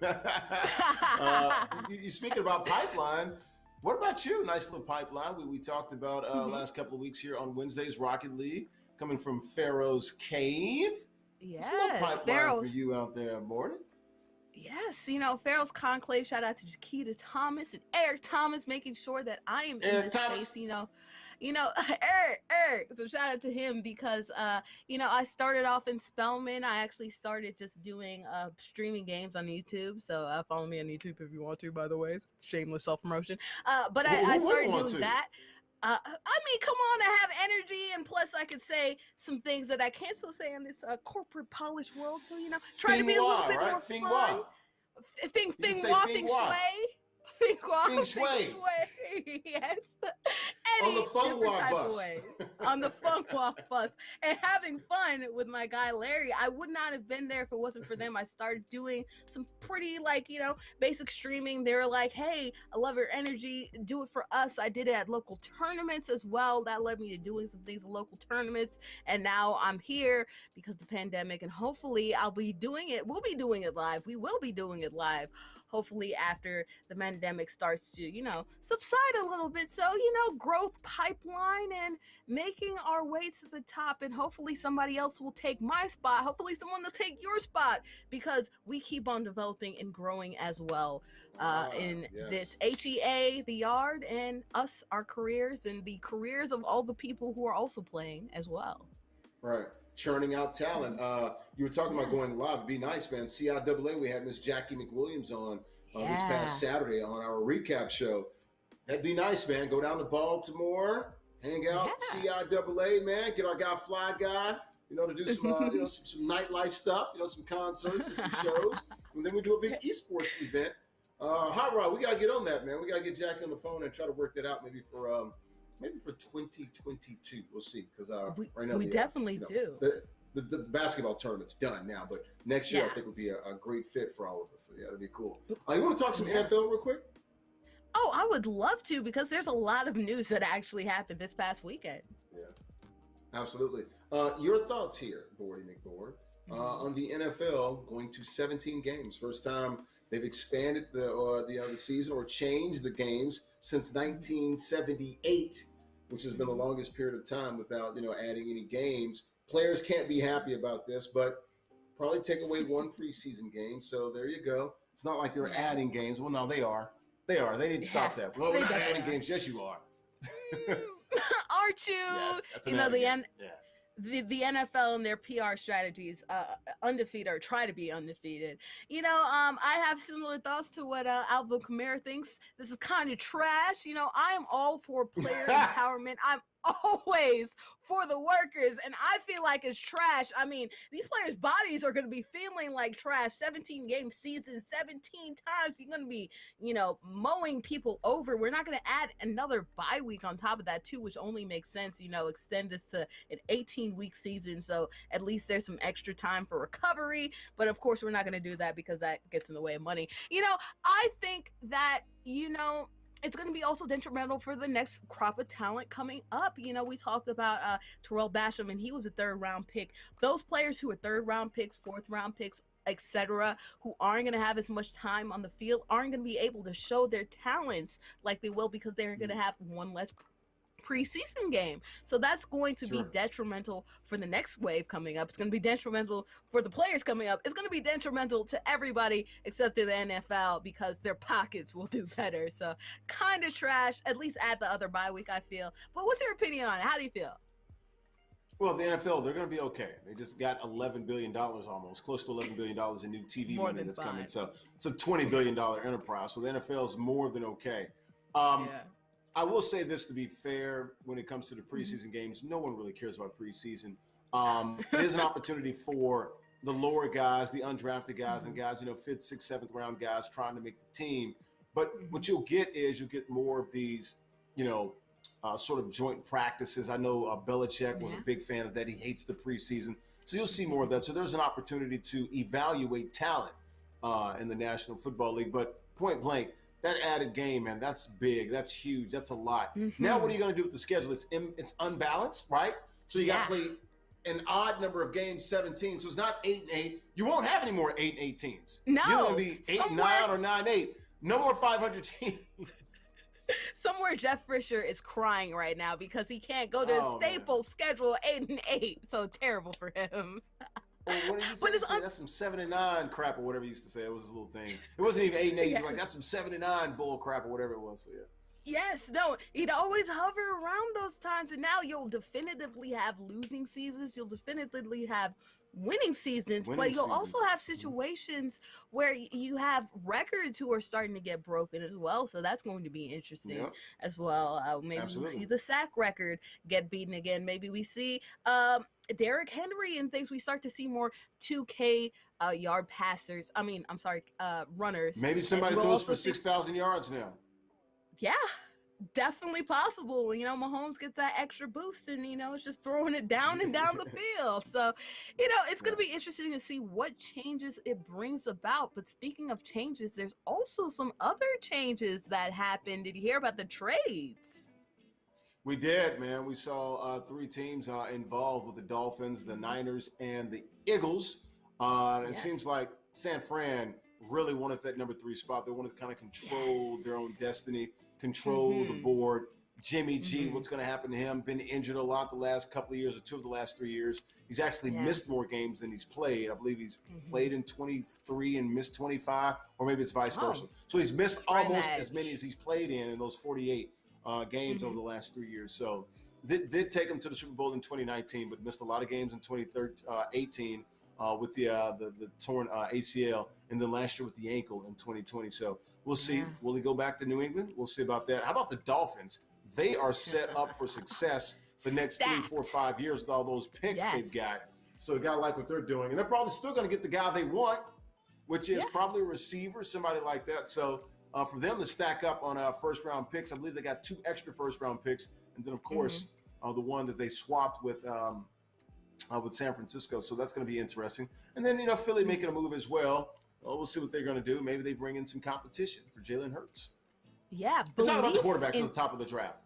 You speaking about pipeline, what about you? Nice little pipeline. We talked about last couple of weeks here on Wednesdays, Rocket League, coming from Pharaoh's Cave. Yes, a little pipeline for you out there, Morty. Yes, you know, Pharaoh's Conclave, shout out to Jaquita Thomas and Eric Thomas, making sure that I am in this space, you know, Eric. So shout out to him because, you know, I started off in Spellman. I actually started just doing streaming games on YouTube. So follow me on YouTube if you want to, by the way. Shameless self-promotion. But I started doing that. I mean, come on, I have energy, and plus I could say some things that I can't so say in this corporate polished world. So, you know, try to be a little bit more fun. Feng Shui. Yes. On the Feng Hua bus. On the Feng Hua bus. And having fun with my guy Larry. I would not have been there if it wasn't for them. I started doing some pretty, like, you know, basic streaming. They were like, hey, I love your energy. Do it for us. I did it at local tournaments as well. That led me to doing some things at local tournaments. And now I'm here because of the pandemic. And hopefully I'll be doing it. We'll be doing it live. We will be doing it live. Hopefully after the pandemic starts to, you know, subside a little bit. So, you know, growth pipeline and making our way to the top. And hopefully somebody else will take my spot. Hopefully someone will take your spot because we keep on developing and growing as well this HEA, the Yard, and us, our careers, and the careers of all the people who are also playing as well. Right. Churning out talent. You were talking about going live. It'd be nice, man. CIAA, we had Miss Jackie McWilliams on this past Saturday on our recap show. That'd be nice, man. Go down to Baltimore, hang out, CIAA, man. Get our guy, Fly Guy, you know, to do some, you know, some nightlife stuff, you know, some concerts and some shows. And then we do a big esports event. Hot Rod, we got to get on that, man. We got to get Jackie on the phone and try to work that out maybe for 2022. We'll see, because right now we definitely do. The basketball tournament's done now, but next year I think would be a great fit for all of us. So yeah, that'd be cool. You want to talk some NFL real quick? Oh, I would love to, because there's a lot of news that actually happened this past weekend. Yes, absolutely. Your thoughts here, Bordy McBoard, on the NFL going to 17 games. First time they've expanded the season or changed the games since 1978, which has been the longest period of time without, you know, adding any games. Players can't be happy about this, but probably take away one preseason game. So there you go. It's not like they're adding games. Well, no, they are. They are. They need to stop that. Well, we're not adding games. Yes, you are. Aren't you? Yes, that's you know, the NFL and their PR strategies, undefeated or try to be undefeated. You know, I have similar thoughts to what Alvin Kamara thinks. This is kind of trash. You know, I am all for player empowerment. always for the workers, and I feel like it's trash. I mean, these players' bodies are going to be feeling like trash. 17-game season, 17 times you're going to be, mowing people over. We're not going to add another bye week on top of that too, which only makes sense. Extend this to an 18-week season, so at least there's some extra time for recovery. But of course, we're not going to do that because that gets in the way of money. I think that it's going to be also detrimental for the next crop of talent coming up. We talked about Terrell Basham, and he was a third-round pick. Those players who are third-round picks, fourth-round picks, etc., who aren't going to have as much time on the field, aren't going to be able to show their talents like they will because they're going to have one less preseason game. So that's going to be detrimental for the next wave coming up. It's going to be detrimental for the players coming up. It's going to be detrimental to everybody except for the NFL because their pockets will do better. So kind of trash, at least add the other bye week, I feel. But what's your opinion on it? How do you feel? Well, the NFL, they're going to be okay. They just got $11 billion almost, close to $11 billion in new TV More money than that's fine. coming. So it's a $20 billion enterprise. So the NFL is more than okay. I will say this to be fair when it comes to the preseason games. No one really cares about preseason. It is an opportunity for the lower guys, the undrafted guys, and guys, fifth, sixth, seventh round guys trying to make the team. But what you'll get more of these, sort of joint practices. I know Belichick was a big fan of that. He hates the preseason. So you'll see more of that. So there's an opportunity to evaluate talent in the National Football League. But point blank, that added game, man, that's big. That's huge. That's a lot. Now, what are you going to do with the schedule? It's unbalanced, right? So you got to play an odd number of games, 17. So it's not 8-8. You won't have any more 8-8 teams. No. You're going to be 8-9 or 9-8. No more 500 teams. Somewhere Jeff Fisher is crying right now because he can't go to his staple schedule 8-8. So terrible for him. Well, what did you say? That's some 7-9 crap or whatever you used to say. It was a little thing. It wasn't even 8-8. He was like, that's some 7-9 bull crap or whatever it was. So, Yes, no, he'd always hover around those times. And now you'll definitively have losing seasons. You'll definitively have winning seasons, but you'll also have situations where you have records who are starting to get broken as well. So that's going to be interesting as well. Maybe we see the sack record get beaten again. Maybe we see Derrick Henry and things. We start to see more 2K yard passers. Runners. Maybe somebody throws for 6,000 yards now. Yeah. Definitely possible. Mahomes gets that extra boost and, it's just throwing it down and down the field. So, it's going to be interesting to see what changes it brings about. But speaking of changes, there's also some other changes that happened. Did you hear about the trades? We did, man. We saw 3 teams involved with the Dolphins, the Niners, and the Eagles. It seems like San Fran really wanted that number 3 spot. They wanted to kind of control their own destiny. Control the board. Jimmy G, what's going to happen to him? Been injured a lot the last couple of years, or 2 of the last 3 years. He's actually missed more games than he's played. I believe he's played in 23 and missed 25, or maybe it's vice versa. So he's missed almost as many as he's played in those 48 games over the last 3 years. So did take him to the Super Bowl in 2019, but missed a lot of games in 2018 with the torn ACL, and then last year with the ankle in 2020. So we'll see. Will he go back to New England? We'll see about that. How about the Dolphins? They are set up for success the next 3, 4, 5 years with all those picks they've got. So you got to like what they're doing. And they're probably still going to get the guy they want, which is probably a receiver, somebody like that. So for them to stack up on first-round picks, I believe they got 2 extra first-round picks. And then, of course, the one that they swapped with San Francisco. So that's going to be interesting. And then, Philly making a move as well. We'll see what they're going to do. Maybe they bring in some competition for Jalen Hurts. Yeah. It's all about the quarterbacks at the top of the draft.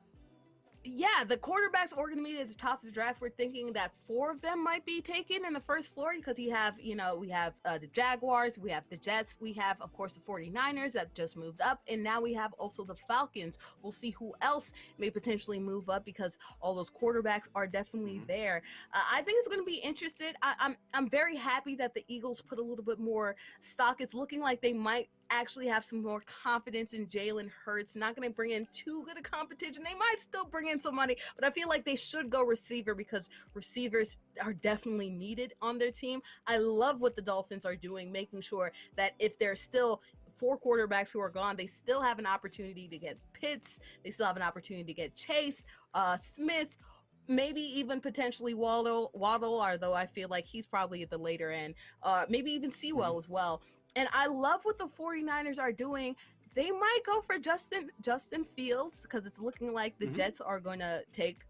Yeah, the quarterbacks are going to be at the top of the draft. We're thinking that 4 of them might be taken in the first floor because we have the Jaguars, we have the Jets, we have, of course, the 49ers that just moved up, and now we have also the Falcons. We'll see who else may potentially move up because all those quarterbacks are definitely there. I think it's going to be interesting. I'm very happy that the Eagles put a little bit more stock. It's looking like they might actually have some more confidence in Jalen Hurts. Not going to bring in too good a competition. They might still bring in somebody, but I feel like they should go receiver because receivers are definitely needed on their team. I love what the Dolphins are doing, making sure that if they're still 4 quarterbacks who are gone, they still have an opportunity to get Pitts. They still have an opportunity to get Chase, Smith, maybe even potentially Waddle, although I feel like he's probably at the later end. Maybe even Sewell as well. And I love what the 49ers are doing. They might go for Justin Fields because it's looking like the Jets are going to take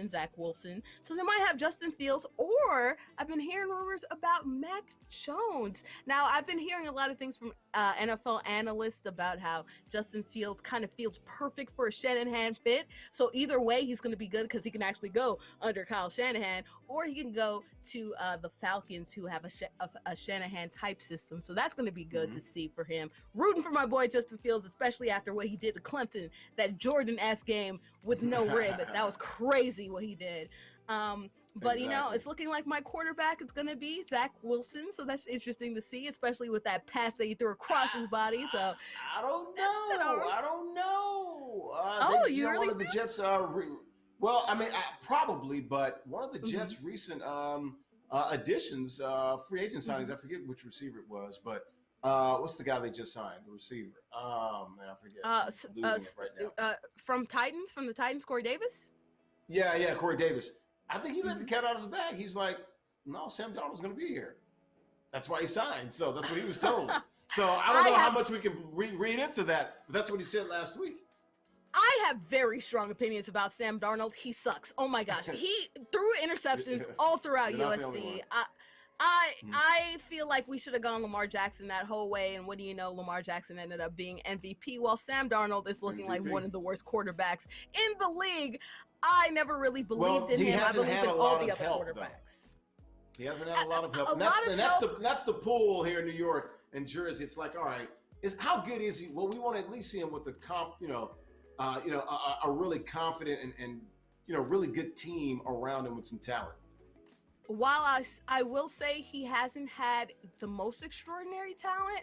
Zach Wilson. So they might have Justin Fields, or I've been hearing rumors about Mac Jones. Now, I've been hearing a lot of things from NFL analysts about how Justin Fields kind of feels perfect for a Shanahan fit. So either way, he's going to be good because he can actually go under Kyle Shanahan, or he can go to the Falcons, who have a Shanahan type system. So that's going to be good to see for him. Rooting for my boy Justin Fields, especially after what he did to Clemson, that Jordan-esque game with no rib. That was crazy what he did. But you know, it's looking like my quarterback is going to be Zach Wilson, so that's interesting to see, especially with that pass that he threw across his body. So I don't know. I don't know. You really one of the Jets well, I mean, probably, but one of the Jets' recent additions, free agent signings, I forget which receiver it was, but what's the guy they just signed? The receiver. Man, I forget. Right now. From the Titans, Corey Davis? Yeah, Corey Davis. I think he let the cat out of his bag. He's like, no, Sam Darnold's going to be here. That's why he signed. So that's what he was told. So I don't know how much we can read into that, but that's what he said last week. I have very strong opinions about Sam Darnold. He sucks. Oh my gosh. He threw interceptions all throughout USC. I feel like we should have gone Lamar Jackson that whole way, and what do you know, Lamar Jackson ended up being MVP, while Sam Darnold is looking like one of the worst quarterbacks in the league. I never really believed in him. I believe in all the other quarterbacks. He hasn't had a lot of help. That's the pull here in New York and Jersey. It's like, all right, how good is he? Well, we want to at least see him with the a really confident and really good team around him with some talent. While I will say he hasn't had the most extraordinary talent,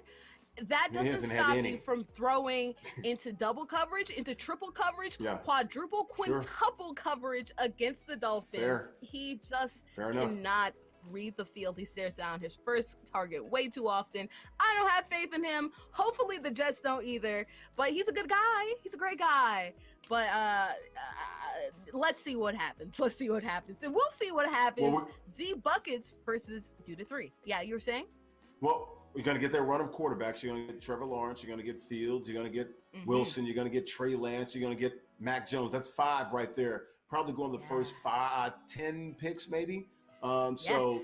that doesn't stop you from throwing into double coverage, into triple coverage, quadruple, quintuple coverage against the Dolphins. He just cannot read the field. He stares down his first target way too often. I don't have faith in him. Hopefully the Jets don't either, but he's a good guy. He's a great guy. But let's see what happens. And we'll see what happens. Z Buckets versus Duda 3. Yeah, you were saying? Well, you're going to get that run of quarterbacks. You're going to get Trevor Lawrence. You're going to get Fields. You're going to get Wilson. You're going to get Trey Lance. You're going to get Mac Jones. That's 5 right there. Probably going the first 10 picks maybe. So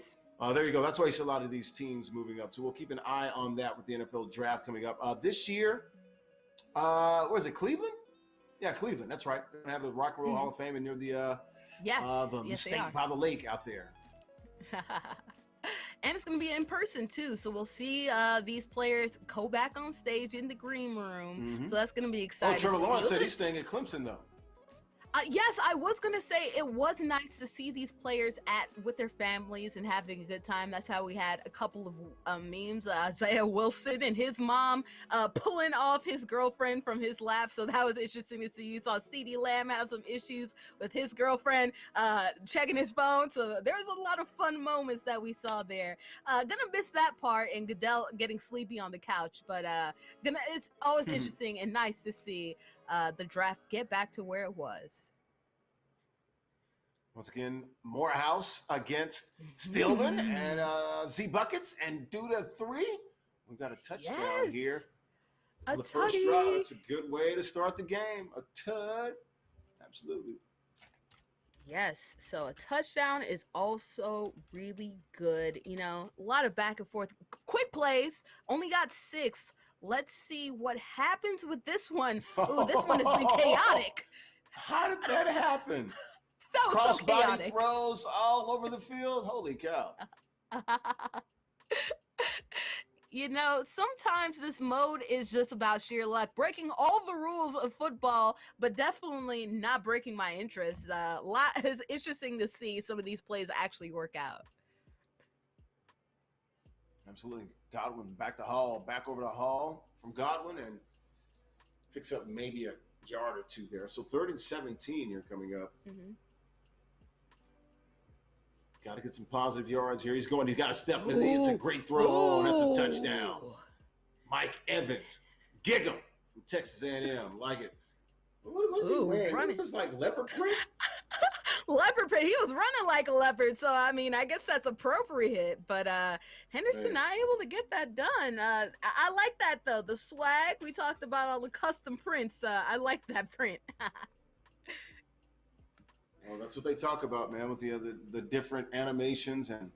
there you go. That's why you see a lot of these teams moving up. So we'll keep an eye on that with the NFL draft coming up. This year, where is it, Cleveland? Yeah, Cleveland. That's right. They're going to have the Rock and Roll Hall of Fame and near the state by the lake out there. And it's going to be in person, too. So we'll see these players go back on stage in the green room. So that's going to be exciting. Trevor Lawrence said he's staying at Clemson, though. Yes, I was going to say it was nice to see these players with their families and having a good time. That's how we had a couple of memes. Isaiah Wilson and his mom pulling off his girlfriend from his lap. So that was interesting to see. You saw CeeDee Lamb have some issues with his girlfriend checking his phone. So there was a lot of fun moments that we saw there. Gonna miss that part and Goodell getting sleepy on the couch. But it's always interesting and nice to see the draft get back to where it was. Once again, Morehouse against Stillman and Z Buckets and Duda 3. We got a touchdown here. On the first drive. It's a good way to start the game. A tud. Absolutely. Yes. So a touchdown is also really good. You know, a lot of back and forth. Quick plays. Only got 6. Let's see what happens with this one. Ooh, this one has been chaotic. How did that happen? That was crossbody throws all over the field. Holy cow. You know, sometimes this mode is just about sheer luck, breaking all the rules of football, but definitely not breaking my interest. It's interesting to see some of these plays actually work out. Absolutely. Godwin back over the Hall from Godwin, and picks up maybe a yard or 2 there. So 3rd and 17 here coming up. Got to get some positive yards here. He's got to step. It's a great throw. Oh, that's a touchdown. Mike Evans, Gig 'em from Texas A&M. Like it. What is he Ooh, wearing? running. What is this, like leopard print? Leopard print. He was running like a leopard, so I mean, I guess that's appropriate. But Henderson Man. not able to get that done. I like that though. The swag we talked about, all the custom prints. I like that print. Well, that's what they talk about, man, with the different animations and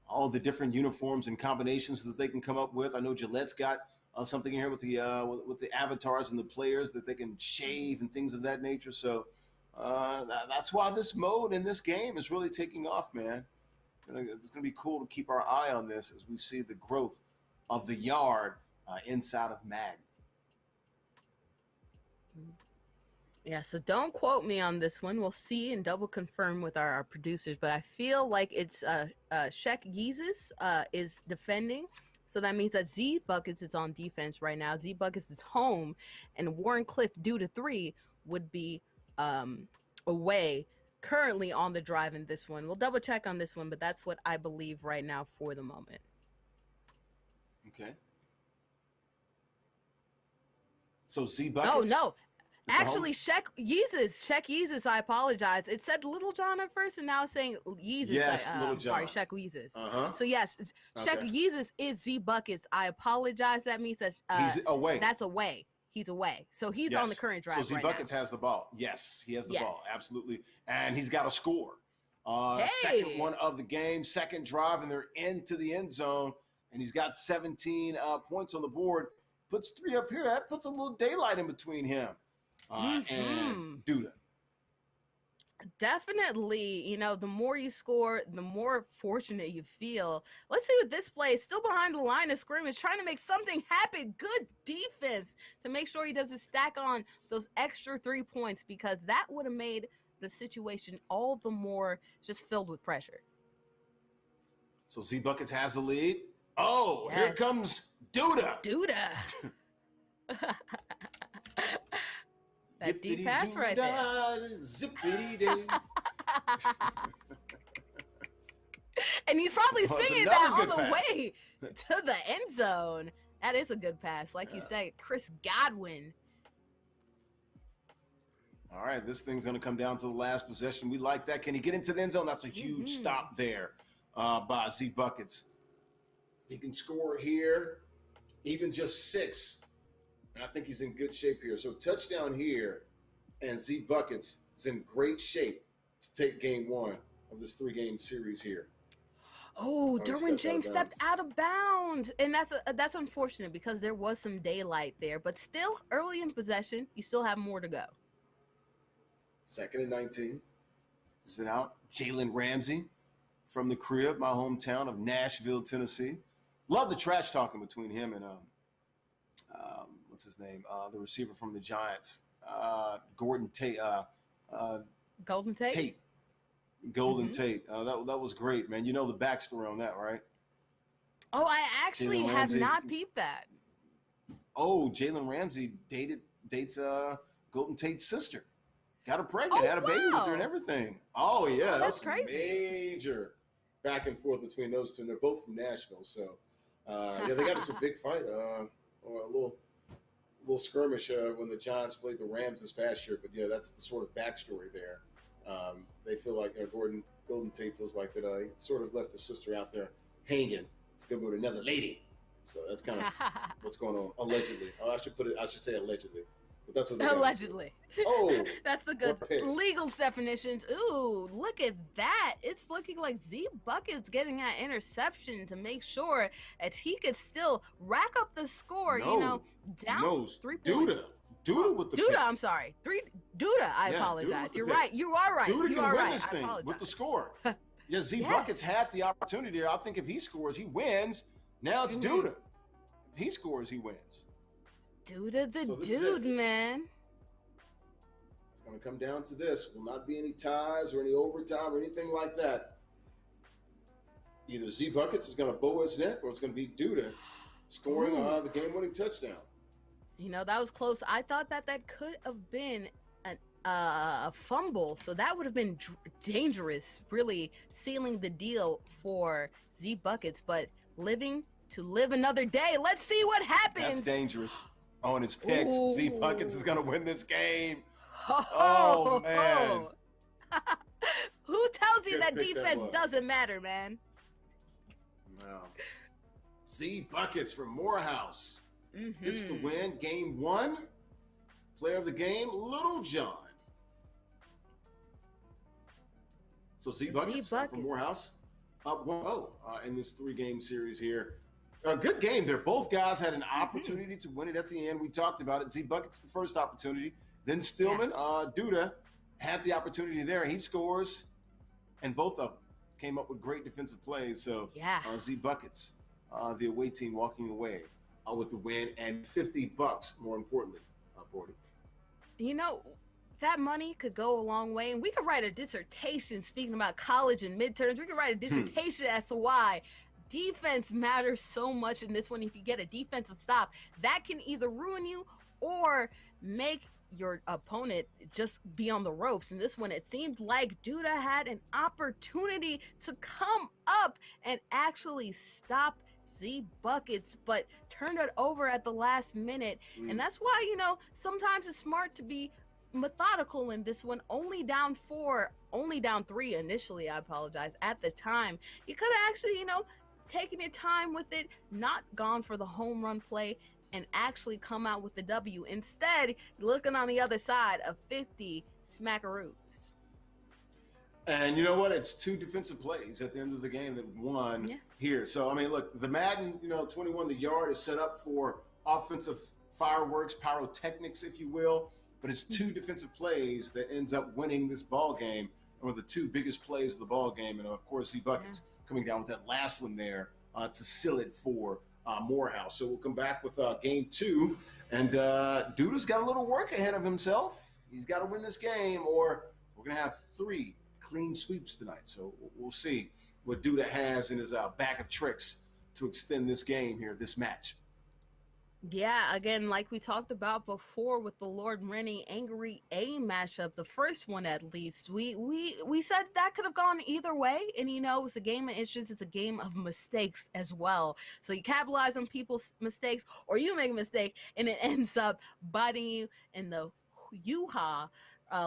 all the different uniforms and combinations that they can come up with. I know Gillette's got something in here with the avatars and the players that they can shave and things of that nature. So that's why this mode in this game is really taking off, man. It's going to be cool to keep our eye on this as we see the growth of the yard inside of Madden. Yeah, so don't quote me on this one. We'll see and double confirm with our producers. But I feel like it's Shek Yeezus is defending. So that means that Z Buckets is on defense right now. Z Buckets is home, and Warren Cliff due to 3 would be away, currently on the drive in this one. We'll double check on this one, but that's what I believe right now for the moment. Okay. So Z Buckets. No. Actually, Shek Yeezus, I apologize. It said Little John at first, and now it's saying Yeezus. Yes, Little John. Sorry, Shek Yeezus. Uh-huh. So yes, Shek Yeezus is Z Buckets. I apologize. That means that he's away. That's away. He's away. So he's on the current drive. So Z right Buckets now. has the ball. Yes, he has the Yes. ball. Absolutely. And he's got a score. Hey. Second one of the game, second drive, and they're into the end zone. And he's got 17 points on the board. Puts 3 up here. That puts a little daylight in between him and Duda. Definitely, the more you score, the more fortunate you feel. Let's see what this play is. Still behind the line of scrimmage, trying to make something happen. Good defense to make sure he doesn't stack on those extra 3 points, because that would have made the situation all the more just filled with pressure. So Z Buckets has the lead. Oh, Yes. Here comes Duda. That deep pass right there. Zippity day. And he's probably Well, it's singing another that on good the pass. way to the end zone. That is a good pass. Like you said, Chris Godwin. All right, this thing's going to come down to the last possession. We like that. Can he get into the end zone? That's a huge stop there by Z Buckets. He can score here, even just 6. And I think he's in good shape here. So touchdown here, and Z Buckets is in great shape to take game 1 of this 3-game series here. Oh, Derwin James stepped out of bounds. And that's unfortunate, because there was some daylight there. But still, early in possession, you still have more to go. 2nd and 19. Is it out? Jalen Ramsey from the crib, my hometown of Nashville, Tennessee. Love the trash talking between him and what's his name? The receiver from the Giants, Gordon Tate. Golden Tate? Golden Tate. That was great, man. You know the backstory on that, right? Oh, I actually Jalen have Ramsey's- not peeped that. Oh, Jalen Ramsey dates Golden Tate's sister. Got her pregnant, had a baby with her and everything. Oh, yeah. Oh, that's was crazy. Major back and forth between those two, and they're both from Nashville. So, they got into a big fight or a little skirmish when the Giants played the Rams this past year. But, yeah, that's the sort of backstory there. They feel like Golden Tate feels like that he sort of left his sister out there hanging to go with another lady. So that's kind of what's going on, allegedly. Oh, I should say allegedly. But that's what they got Allegedly. Oh, That's the good what a pick. legal definitions. Ooh, look at that. It's looking like Z Bucket's getting that interception to make sure that he could still rack up the score, down 3 points. Duda with the pick. I'm sorry. Duda, I apologize. Duda with the You're pick. right. You are right. Duda you can are win right. this I thing apologize. with the score. Yeah, Z Yes. Buckets have the opportunity. I think if he scores, he wins. Now it's Duda. If he scores, he wins. Duda the So this is dude, it. man. It's going to come down to this. Will not be any ties or any overtime or anything like that. Either Z Buckets is going to bow his neck, or it's going to be Duda scoring the game-winning touchdown. That was close. I thought that could have been a fumble, so that would have been dangerous, really sealing the deal for Z Buckets. But living to live another day. Let's see what happens. That's dangerous. On his picks, Z Buckets is going to win this game. Oh, man. Who tells you Good that pick that defense was. doesn't matter, man? No. Z Buckets from Morehouse gets to win game 1. Player of the game, Little John. So Z Buckets from Morehouse up 1-0 in this 3-game series here. A good game there. Both guys had an opportunity to win it at the end. We talked about it. Z Buckets the first opportunity. Then Stillman, Duda had the opportunity there. He scores, and both of them came up with great defensive plays. So Z Buckets, the away team, walking away with the win and $50. More importantly, Bordy. You know, that money could go a long way, and we could write a dissertation. Speaking about college and midterms, we could write a dissertation as to why defense matters so much in this one. If you get a defensive stop, that can either ruin you or make your opponent just be on the ropes. In this one, it seemed like Duda had an opportunity to come up and actually stop Z Buckets, but turned it over at the last minute. And that's why, you know, sometimes it's smart to be methodical in this one. Only down 4, only down 3 initially, I apologize, at the time. You could have actually, you know, taken your time with it, not gone for the home run play, and actually come out with the W. Instead, looking on the other side of 50 smackaroos. And you know what? It's 2 defensive plays at the end of the game that won here. So, I mean, look, the Madden, you know, 21, the yard is set up for offensive fireworks, pyrotechnics, if you will. But it's 2 defensive plays that ends up winning this ball game, and were the 2 biggest plays of the ball game. And, of course, Z Buckets coming down with that last one there to seal it for Morehouse. So we'll come back with game 2. And Duda's got a little work ahead of himself. He's got to win this game, or we're going to have 3 clean sweeps tonight. So we'll see what Duda has in his bag of tricks to extend this game here, this match. Yeah, again, like we talked about before with the Lord Rennie Angry A matchup, the first one at least, we said that could have gone either way. And, you know, it's a game of inches. It's a game of mistakes as well. So you capitalize on people's mistakes, or you make a mistake and it ends up biting you in the hoo-ha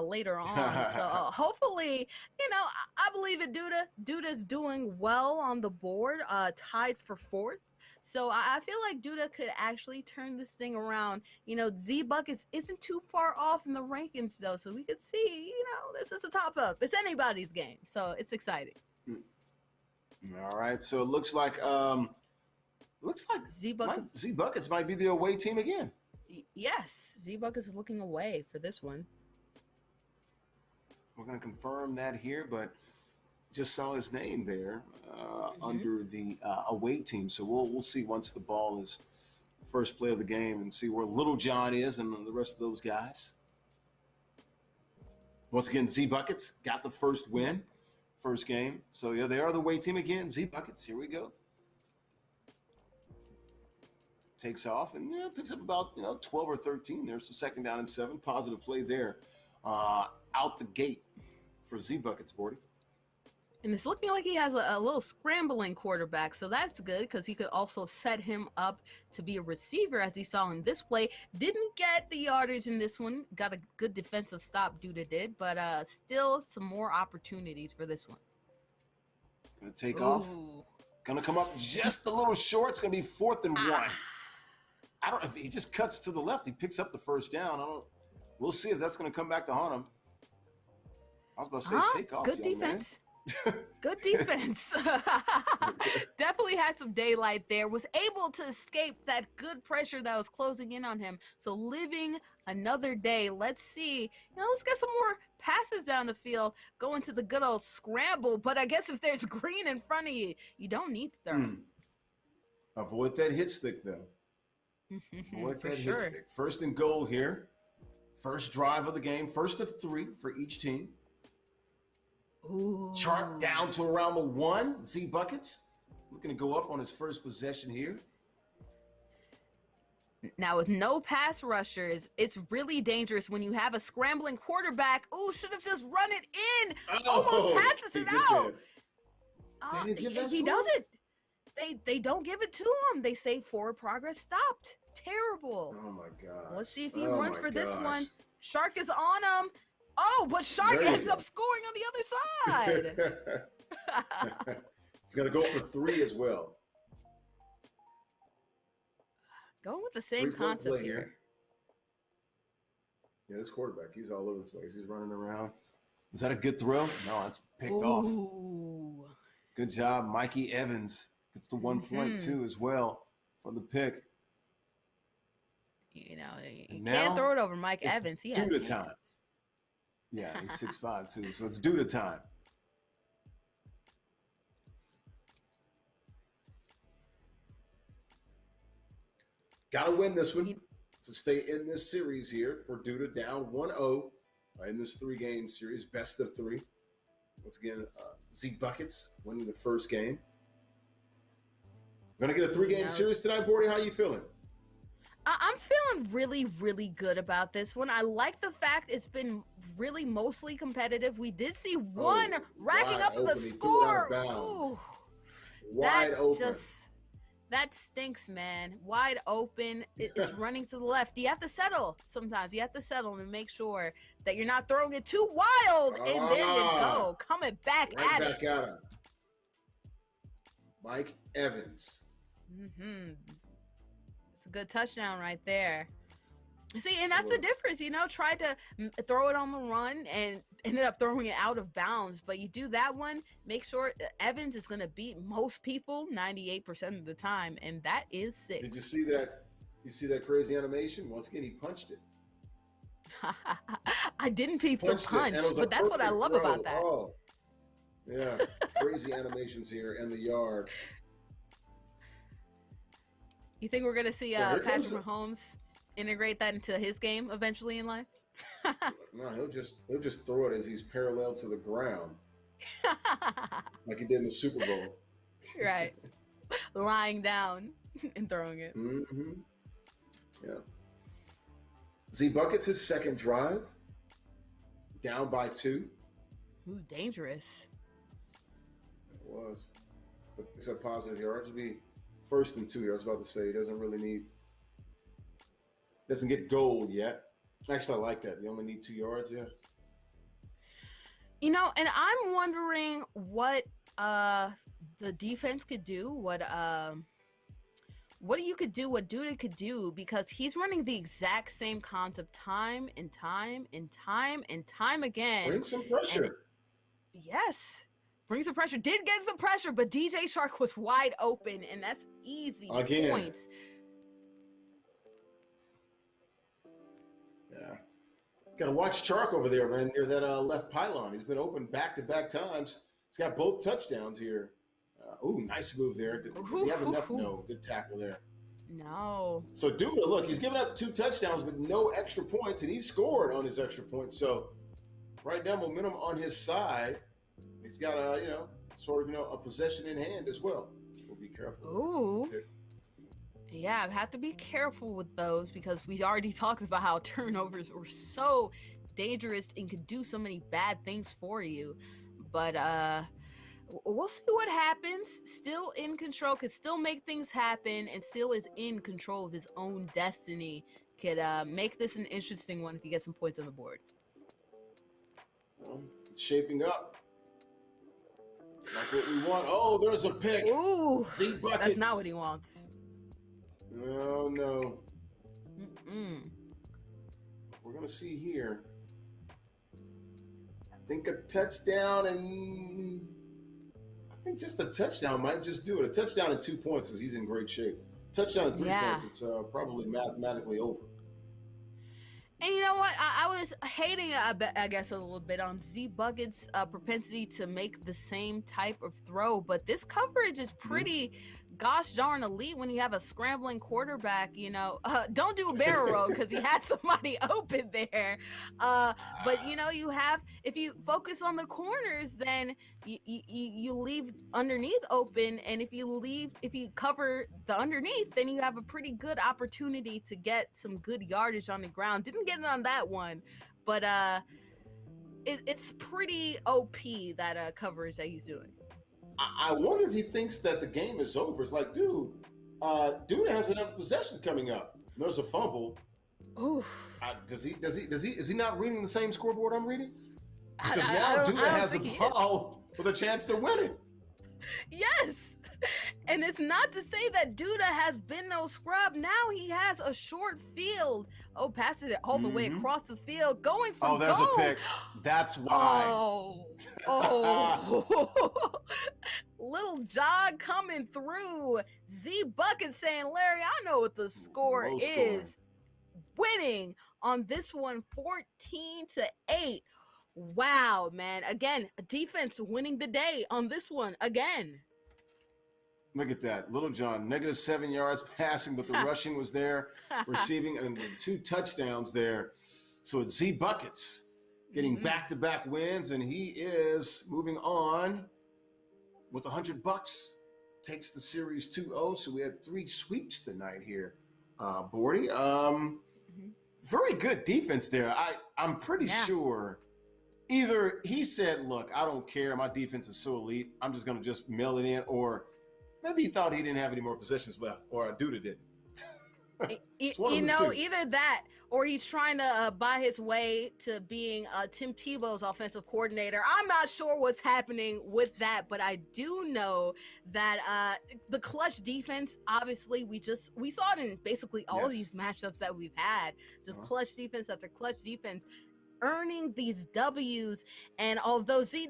later on. So hopefully, you know, I believe it. Duda's doing well on the board, tied for 4th. So I feel like Duda could actually turn this thing around. You know, Z Buckets isn't too far off in the rankings, though. So we could see, you know, this is a top-up. It's anybody's game. So it's exciting. All right. So it looks like Z Buckets might be the away team again. Yes, Z Buckets is looking away for this one. We're going to confirm that here, but just saw his name there under the away team. So we'll see once the ball is first play of the game and see where Little John is and the rest of those guys. Once again, Z Buckets got the first win, first game. So yeah, they are the away team again. Z Buckets, here we go. Takes off and picks up about 12 or 13. There's some second down and 7. Positive play there out the gate for Z Buckets, Bordy. And it's looking like he has a little scrambling quarterback, so that's good because he could also set him up to be a receiver, as he saw in this play. Didn't get the yardage in this one. Got a good defensive stop, Duda did, but still some more opportunities for this one. Gonna take off. Gonna come up just a little short. It's gonna be 4th and 1. I don't know if he just cuts to the left. He picks up the first down. We'll see if that's gonna come back to haunt him. I was about to say take off. Good defense. Good defense. Definitely had some daylight there. Was able to escape that good pressure that was closing in on him. So living another day. Let's see. Let's get some more passes down the field. Go into the good old scramble. But I guess if there's green in front of you, you don't need to throw. Avoid that hit stick, though. Avoid that hit stick. 1st and goal here. First drive of the game. 1st of 3 for each team. Chart down to around the 1. Z Buckets looking to go up on his first possession here. Now with no pass rushers, it's really dangerous when you have a scrambling quarterback. Should have just run it in. Almost passes it out. They didn't give that He to doesn't. They don't give it to him. They say forward progress stopped. Terrible. Oh my god. Let's see if he runs for this one. Shark is on him. Oh, but Shark There you ends go. up scoring on the other side. He's gonna go for 3 as well. Going with the same 3-point concept play here. Yeah, this quarterback, he's all over the place. He's running around. Is that a good throw? No, it's picked off. Ooh. Good job. Mikey Evans gets the 1 point too as well for the pick. You know, you Now, can't throw it over Mike it's Evans. He due has to hands. time. Yeah, he's 6'5" too, so it's due to time. Got to win this one to stay in this series here for Duda down 1-0 in this 3-game series, best of 3. Once again, Z Buckets winning the first game. We're going to get a 3-game series tonight, Bordy. How you feeling? I'm feeling really, really good about this one. I like the fact it's been really mostly competitive. We did see one racking up the score. Ooh, Wide open. That stinks, man. Wide open. It's running to the left. You have to settle sometimes. You have to settle and make sure that you're not throwing it too wild. And there you go. Coming back right at back it. At him. Mike Evans. Mm-hmm. It's a good touchdown right there. See, and that's the difference, you know, tried to throw it on the run and ended up throwing it out of bounds. But you do that one, make sure Evans is going to beat most people 98% of the time. And that is 6. Did you see that? You see that crazy animation? Once again, he punched it. I didn't peep the punch, but that's what I love about that. Oh, yeah. Crazy animations here in the yard. You think we're going to see Patrick Mahomes integrate that into his game eventually in life? No, he'll just throw it as he's parallel to the ground, like he did in the Super Bowl. Right, lying down and throwing it. Mm-hmm. Yeah. Z Buckets his second drive, down by 2. Ooh, dangerous. It was, but picks up positive yards. It'll be 1st and 2 here. I was about to say he doesn't get gold yet. Actually, I like that. You only need 2 yards, yeah. You know, and I'm wondering what the defense could do, what you could do, what Duda could do, because he's running the exact same concept time and time again. Bring some pressure. Yes. Bring some pressure. Did get some pressure, but DJ Shark was wide open, and that's easy points. Yeah. Got to watch Chark over there, man, near that left pylon. He's been open back-to-back times. He's got both touchdowns here. Ooh, nice move there. Did he have enough? No. Good tackle there. No. So Duda, look, he's given up 2 touchdowns, but no extra points, and he scored on his extra point. So right now, momentum on his side. He's got a possession in hand as well. We'll be careful. Ooh. Yeah, I have to be careful with those because we already talked about how turnovers were so dangerous and could do so many bad things for you. But we'll see what happens. Still in control, could still make things happen, and still is in control of his own destiny. Could make this an interesting one if he gets some points on the board. Well, it's shaping up. Like what we want. Oh, there's a pick. Ooh, Z Buckets. that's not what he wants. No. Mm-mm. We're going to see here. I think a touchdown and I think just a touchdown might just do it. A touchdown and 2 points is he's in great shape. Touchdown and 3 points, it's probably mathematically over. And you know what? I was hating, I guess, a little bit on Z Bucket's propensity to make the same type of throw, but this coverage is pretty gosh darn elite when you have a scrambling quarterback. You know, don't do a barrel roll because he had somebody open there. But you know, if you focus on the corners, then you leave underneath open, and if you cover the underneath, then you have a pretty good opportunity to get some good yardage on the ground. Didn't get it on that one, but it's pretty OP that coverage that he's doing. I wonder if he thinks that the game is over. It's like, dude, dude has another possession coming up. There's a fumble. Oof. Is he not reading the same scoreboard I'm reading? Because I now don't Duda has the think he is. ball with a chance to win it. Yes. And it's not to say that Duda has been no scrub. Now he has a short field. Oh, passes it all the way across the field, going for Oh, there's goal. a pick. That's why. Oh. Little John coming through. Z Bucket saying, Larry, I know what the score Low is. Winning on this one, 14-8. Wow, man. Again, defense winning the day on this one again. Look at that. Little John, -7 yards passing, but the rushing was there, receiving, and 2 touchdowns there. So it's Z Buckets getting back-to-back wins, and he is moving on with $100. Takes the series 2-0. So we had 3 sweeps tonight here, Bordy. Very good defense there. I'm pretty sure either he said, look, I don't care. My defense is so elite. I'm just going to mail it in. Or maybe he thought he didn't have any more possessions left, or Duda didn't. Either that or he's trying to buy his way to being Tim Tebow's offensive coordinator. I'm not sure what's happening with that, but I do know that the clutch defense, obviously, we saw it in basically all these matchups that we've had. Just clutch defense after clutch defense, earning these W's. And although Z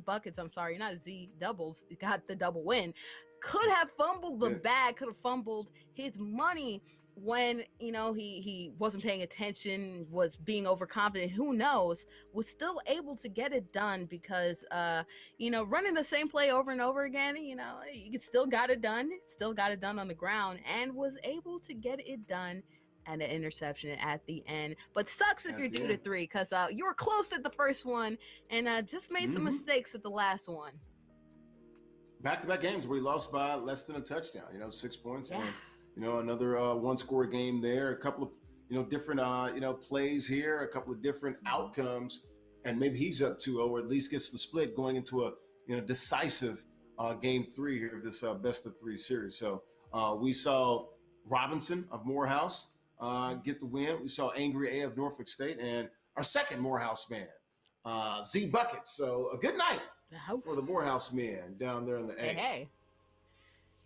Buckets, I'm sorry, not Z Doubles, got the double win, could have fumbled the bag, could have fumbled his money when, he wasn't paying attention, was being overconfident, who knows, was still able to get it done because, running the same play over and over again, he still got it done on the ground and was able to get it done and an interception at the end. But sucks if you're due to 3 because you were close at the first one and just made some mistakes at the last one. Back-to-back games where he lost by less than a touchdown, 6 points. Yeah. And, another one-score game there, a couple of, different, plays here, a couple of different outcomes, and maybe he's up 2-0 or at least gets the split going into a, decisive game 3 here of this best-of-3 series. So we saw Robinson of Morehouse get the win. We saw Angry A of Norfolk State and our second Morehouse man, Z Buckets. So a good night for the Morehouse men down there in the A. Hey.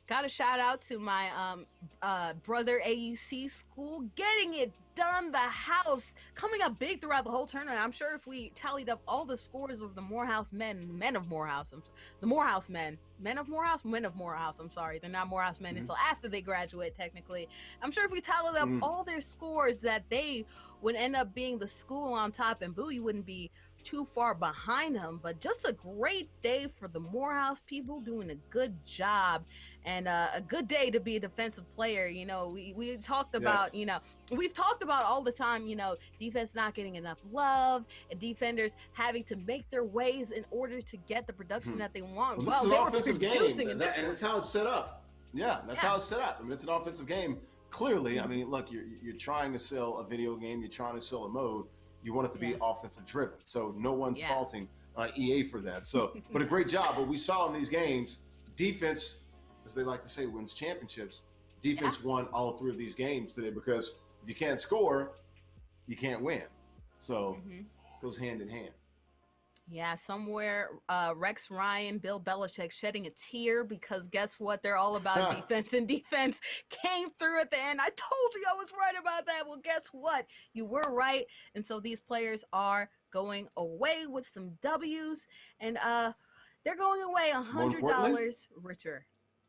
Got a shout out to my brother AUC school getting it done. The house coming up big throughout the whole tournament. I'm sure if we tallied up all the scores of the Morehouse men of Morehouse, men of Morehouse, I'm sorry, they're not Morehouse men until after they graduate technically. I'm sure if we tallied up all their scores that they would end up being the school on top, and Bowie wouldn't be too far behind them. But just a great day for the Morehouse people, doing a good job, and a good day to be a defensive player. We talked about, we've talked about all the time, defense not getting enough love and defenders having to make their ways in order to get the production that they want. Well, this is an offensive game, and that's how it's set up. Yeah, that's how it's set up. I mean, it's an offensive game. Clearly, I mean, look, you're trying to sell a video game, you're trying to sell a mode. You want it to be offensive driven. So no one's faulting EA for that. So, but a great job. But we saw in these games, defense, as they like to say, wins championships. Defense won all 3 of these games today because if you can't score, you can't win. So it goes hand in hand. Yeah, somewhere Rex Ryan, Bill Belichick shedding a tear because guess what? They're all about defense, and defense came through at the end. I told you I was right about that. Well, guess what? You were right. And so these players are going away with some W's, and they're going away $100 richer.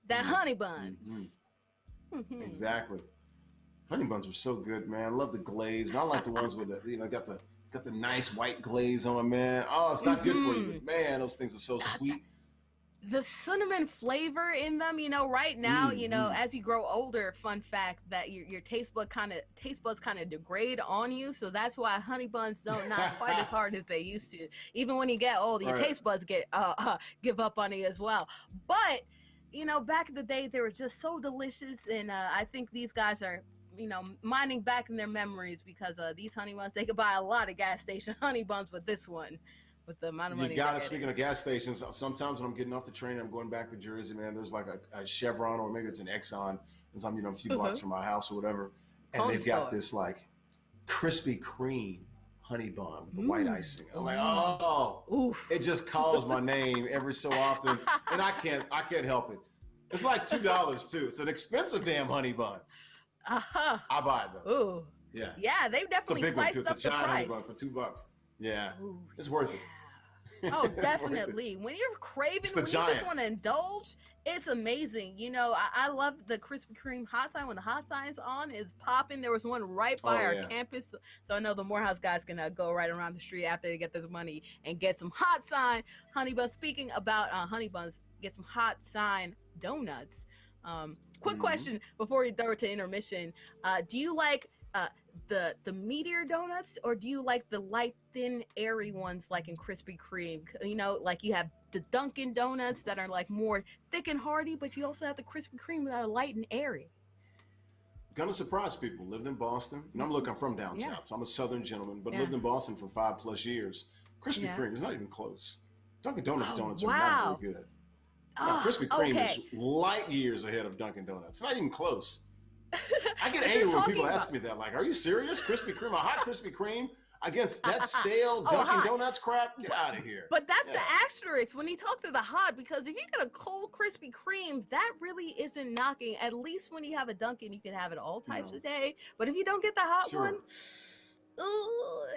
That honey buns. Exactly. Honey buns are so good, man. I love the glaze. And I like the ones with the, got the nice white glaze on them, man. Oh, it's not good for you, but man, those things are so sweet. The cinnamon flavor in them, right now, as you grow older, fun fact that your taste buds kind of degrade on you. So that's why honey buns don't not quite as hard as they used to. Even when you get old, your taste buds give up on you as well. But, back in the day, they were just so delicious. And I think these guys are, mining back in their memories because these honey buns, they could buy a lot of gas station honey buns with this one. with the amount of You money. got they're it. Speaking getting. of gas stations, sometimes when I'm getting off the train, I'm going back to Jersey, man. There's like a Chevron or maybe it's an Exxon, and I'm a few blocks from my house or whatever, and Home they've got store. this like Krispy Kreme honey bun with the white icing. I'm like, Ooh. oh, Oof. it just calls my name every so often, and I can't help it. It's like $2 too. It's an expensive damn honey bun. Uh-huh. I buy it though. Ooh. Yeah, Yeah, they've it's a definitely big one too. sliced It's a up the giant honey price. bun for $2. Yeah, Ooh, it's worth it. Oh, It's worth it. definitely. When you're craving, It's the when you just giant. want to indulge, it's amazing. You know, I love the Krispy Kreme hot sign. When the hot sign's on, it's popping. There was one right by Oh, our yeah. campus. So I know the Morehouse guys can go right around the street after they get this money and get some hot sign honey buns. Speaking about honey buns, get some hot sign donuts. Quick Mhm. question before we throw it to intermission. Do you like the meteor donuts, or do you like the light, thin, airy ones like in Krispy Kreme? You know, like you have the Dunkin' Donuts that are like more thick and hearty, but you also have the Krispy Kreme that are light and airy. Gonna surprise people. Lived in Boston. And I'm from down Yeah. south, so I'm a Southern gentleman, but Yeah. lived in Boston for 5+ years. Krispy Yeah. Kreme is not even close. Dunkin' Donuts Oh, donuts are wow. not very good. No, Oh, Krispy Kreme okay. is light years ahead of Dunkin' Donuts. Not even close. I get If angry you're when people talking ask me that. Like, are you serious? Krispy Kreme, a hot Krispy Kreme against that stale Oh, Dunkin' hot. Donuts crap? Get out of here. But that's Yeah. the asterisk when you talk to the hot, because if you get a cold Krispy Kreme, that really isn't knocking. At least when you have a Dunkin', you can have it all types No. a day. But if you don't get the hot Sure. one,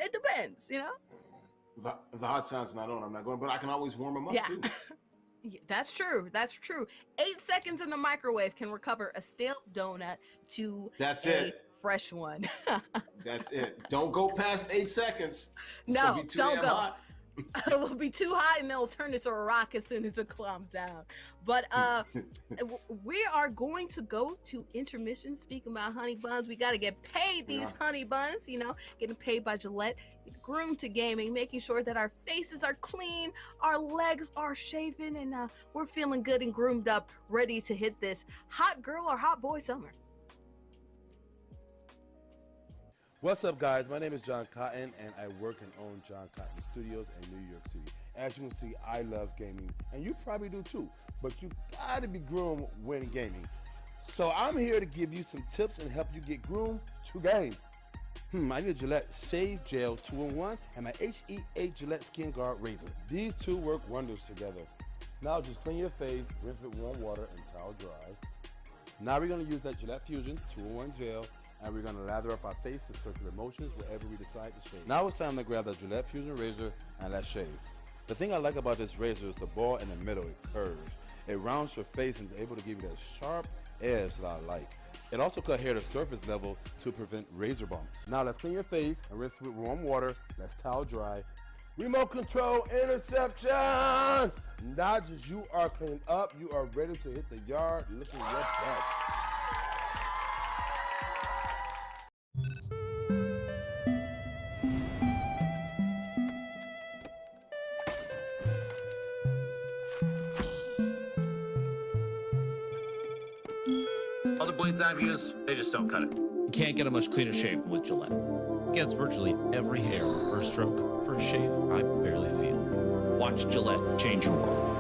it depends, you know? If the hot sign's not on, I'm not going, but I can always warm them up Yeah. too. Yeah, that's true. That's true. 8 seconds in the microwave can recover a stale donut to That's a it. fresh one. That's it. Don't go past 8 seconds. It's No, gonna be too don't damn go. hot. It will be too hot and it'll turn into a rock as soon as it calms down. But we are going to go to intermission. Speaking about honey buns, we got to get paid these Yeah. honey buns, you know, getting paid by Gillette, groomed to gaming, making sure that our faces are clean, our legs are shaven, and we're feeling good and groomed up, ready to hit this hot girl or hot boy summer. What's up, guys? My name is John Cotton, and I work and own John Cotton Studios in New York City. As you can see, I love gaming, and you probably do too, but you gotta be groomed when gaming. So I'm here to give you some tips and help you get groomed to game. I need a Gillette Shave Gel 2-in-1 and my HE8 Gillette Skin Guard Razor. These two work wonders together. Now just clean your face, rinse with warm water, and towel dry. Now we're gonna use that Gillette Fusion 2-in-1 gel, and we're gonna lather up our face in circular motions wherever we decide to shave. Now it's time to grab the Gillette Fusion razor and let's shave. The thing I like about this razor is the ball in the middle, it curves. It rounds your face and is able to give you that sharp edge that I like. It also cut hair to surface level to prevent razor bumps. Now let's clean your face and rinse with warm water. Let's towel dry. Remote control interception! Now just you are cleaned up, you are ready to hit the yard looking your best. Other blades I've used, they just don't cut it. You can't get a much cleaner shave than with Gillette. Gets virtually every hair on the first stroke for a shave I barely feel. Watch Gillette change your world.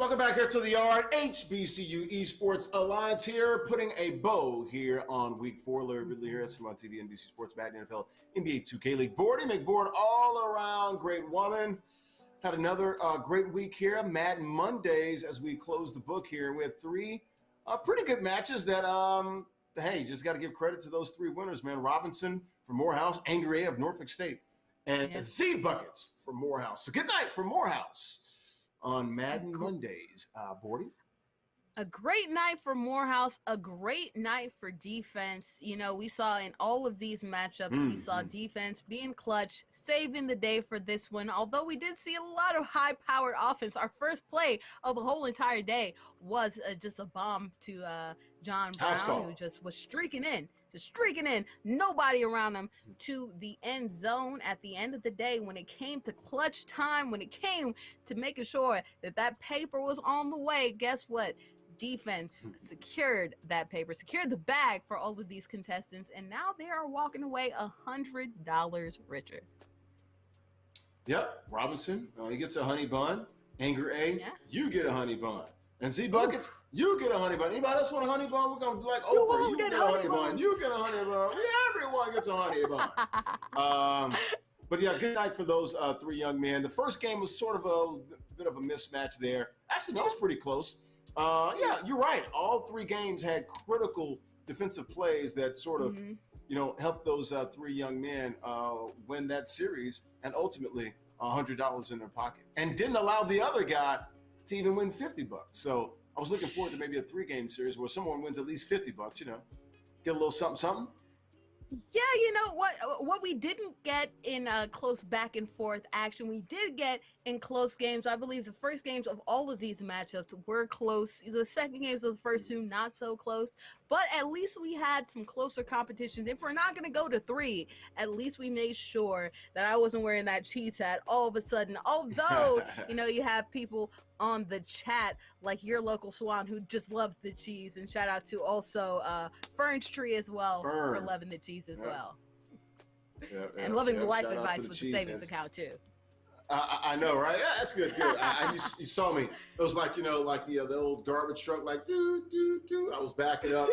Welcome back here to the yard. HBCU Esports Alliance here, putting a bow here on week 4. Larry Ridley here at Simon TV, NBC Sports, Madden NFL, NBA 2K League. Boardy McBoard, all around great woman. Had another great week here, Madden Mondays, as we close the book here with 3 pretty good matches that, hey, just got to give credit to those 3 winners, man. Robinson from Morehouse, Angry A of Norfolk State, and Z Buckets from Morehouse. So good night from Morehouse on Madden Mondays. Boardy? A great night for Morehouse, a great night for defense. You know, we saw in all of these matchups, we saw defense being clutch, saving the day for this one. Although we did see a lot of high-powered offense, our first play of the whole entire day was just a bomb to John Brown, who just was streaking in, nobody around him, to the end zone. At the end of the day, when it came to clutch time, when it came to making sure that that paper was on the way, guess what? Defense secured that paper, secured the bag for all of these contestants, and now they are walking away $100 richer. Yep, Robinson, he gets a honey bun. Anger A, you get a honey bun. And Z Buckets, you get a honey bun. Anybody else want a honey bun? We're going to do like Oprah. You get a honey bun. You get a honey bun. Everyone gets a honey bun. But yeah, good night for those 3 young men. The first game was sort of a bit of a mismatch there. Actually, that was pretty close. Yeah, you're right. All 3 games had critical defensive plays that sort of, helped those 3 young men win that series and ultimately $100 in their pocket, and didn't allow the other guy to even win $50. So I was looking forward to maybe a 3-game series where someone wins at least $50, get a little something. Yeah, you know what we didn't get in close back and forth action, we did get in close games. I believe the first games of all of these matchups were close. The second games of the first 2 not so close, but at least we had some closer competition. If we're not going to go to 3, at least we made sure that I wasn't wearing that Chiefs hat all of a sudden. Although, you have people on the chat like your local Swan who just loves the cheese, and shout out to also Fern's Tree as well for loving the cheese as well, and loving the life advice with the savings account too. I know, right? Yeah, that's good. You saw me. It was like, like the old garbage truck, like do. I was backing up,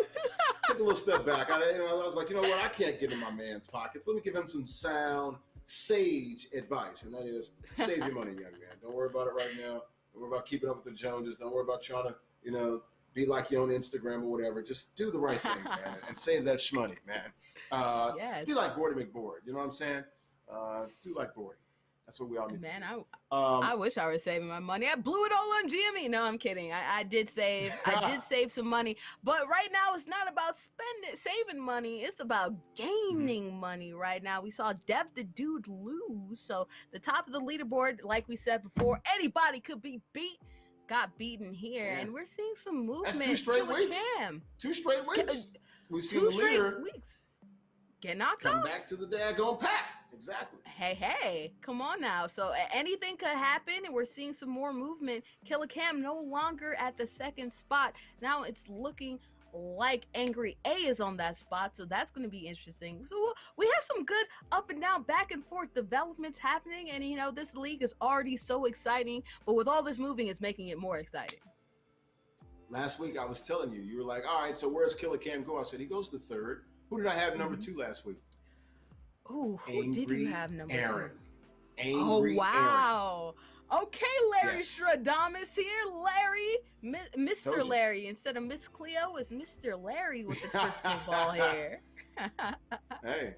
took a little step back. I was like, you know what? I can't get in my man's pockets. Let me give him some sound, sage advice, and that is save your money, young man. Don't worry about it right now. Don't worry about keeping up with the Joneses. Don't worry about trying to, be like you on Instagram or whatever. Just do the right thing, man, and save that shmoney, man. Yes. Be like Boardy McBoard. You know what I'm saying? Do like Boardy. That's what we all need. Man, I wish I were saving my money. I blew it all on GME. No, I'm kidding. I did save. I did save some money. But right now, it's not about saving money. It's about gaining money right now. We saw Dev the Dude lose. So the top of the leaderboard, like we said before, anybody could be beat. Got beaten here, and we're seeing some movement. That's 2 straight weeks. 2 straight weeks. We've seen the leader get knocked come off. back to the daggone pack. Exactly. Hey, come on now. So anything could happen, and we're seeing some more movement. Killer Cam no longer at the 2nd spot. Now it's looking like Angry A is on that spot, so that's going to be interesting. So we have some good up and down, back and forth developments happening, and this league is already so exciting, but with all this moving, it's making it more exciting. Last week, I was telling you, you were like, all right, so where's Killer Cam go? I said, he goes to 3rd. Who did I have number 2 last week? Ooh, who did you have number 2? Angry wow. Aaron. Okay, Larry Stradamus here. Larry, Mr. Larry. Instead of Miss Cleo, it's Mr. Larry with the crystal ball here. Hey,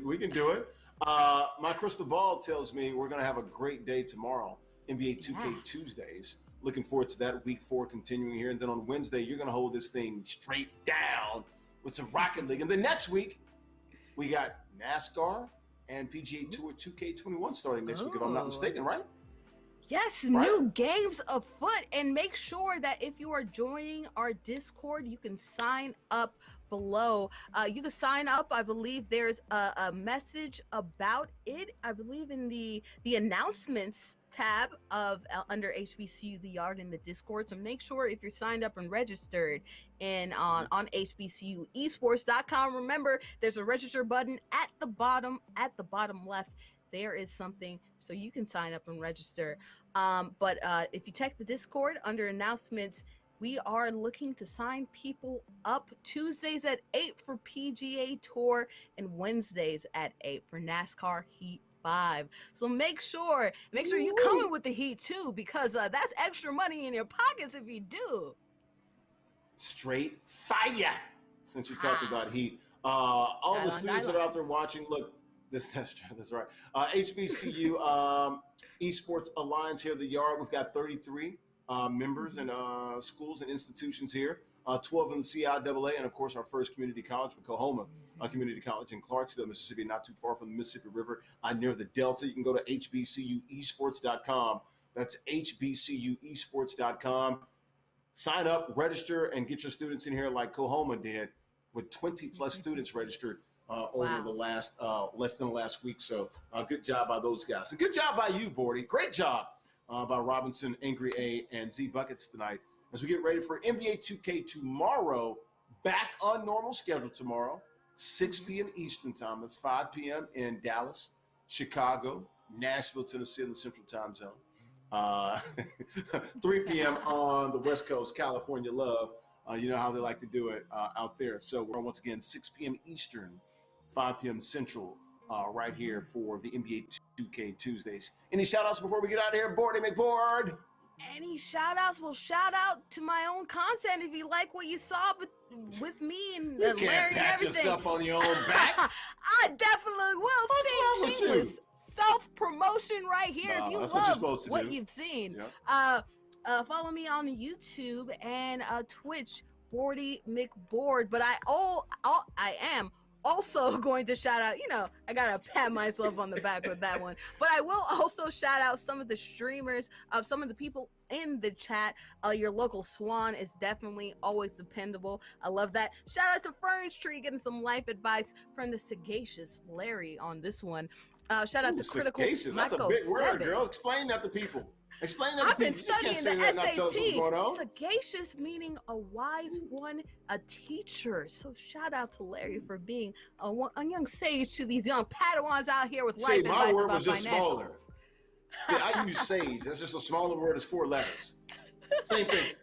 we can do it. My crystal ball tells me we're going to have a great day tomorrow, NBA 2K Tuesdays. Looking forward to that. Week 4 continuing here. And then on Wednesday, you're going to hold this thing straight down with some Rocket League. And then next week, we got NASCAR and PGA Tour 2K21 starting next week, if I'm not mistaken, right? Yes, new games afoot. And make sure that if you are joining our Discord, you can sign up below. You can sign up. I believe there's a message about it. I believe in the announcements tab of under HBCU The Yard in the Discord. So make sure if you're signed up and registered and on HBCUesports.com, remember there's a register button at the bottom left. there is something so you can sign up and register. But if you check the Discord under announcements, we are looking to sign people up Tuesdays at 8 for PGA Tour and Wednesdays at 8 for NASCAR Heat 5. So make sure you come in with the heat too, because that's extra money in your pockets if you do. Straight fire. Since you're talking about heat, all the students that are out there watching, look, that's right. HBCU Esports Alliance here at the Yard. We've got 33 members and schools and institutions here. 12 in the CIAA, and of course our first community college, Coahoma Community College in Clarksville, Mississippi, not too far from the Mississippi River, near the Delta. You can go to hbcuesports.com. That's hbcuesports.com. Sign up, register, and get your students in here like Coahoma did, with 20 plus students registered over the last less than the last week. So good job by those guys. And good job by you, Bordy. Great job by Robinson, Angry A, and Z Buckets tonight. As we get ready for NBA 2K tomorrow, back on normal schedule tomorrow, 6 p.m. Eastern time. That's 5 p.m. in Dallas, Chicago, Nashville, Tennessee in the Central Time Zone. 3 p.m. on the West Coast, California love. You know how they like to do it out there. So we're once again 6 p.m. Eastern, 5 p.m. Central, right here for the NBA 2K Tuesdays. Any shout-outs before we get out of here, Bordy McBoard? Any shout-outs? Well, shout out to my own content if you like what you saw with me and You Larry can't and pat everything. yourself on your own back. I definitely will. What's wrong with you? Self-promotion right here. If you that's love what you're supposed to do. you've seen. Yeah. Follow me on YouTube and Twitch, Bordy McBoard. But I am also going to shout out, I gotta pat myself on the back with that one. But I will also shout out some of the streamers, some of the people in the chat. Your local Swan is definitely always dependable. I love that. Shout out to Fern's Tree, getting some life advice from the sagacious Larry on this one. Shout out to Critical Sagacious. That's a Mako big word, 7. girl. Explain that to people. Explain that to I've been people. You just can't studying say that the and not tell us what's going on. Sagacious meaning a wise one, a teacher. So shout out to Larry for being a young sage to these young Padawans out here with life See, advice my word about was just financials. smaller. Yeah, I use sage. That's just a smaller word. It's 4 letters. Same thing.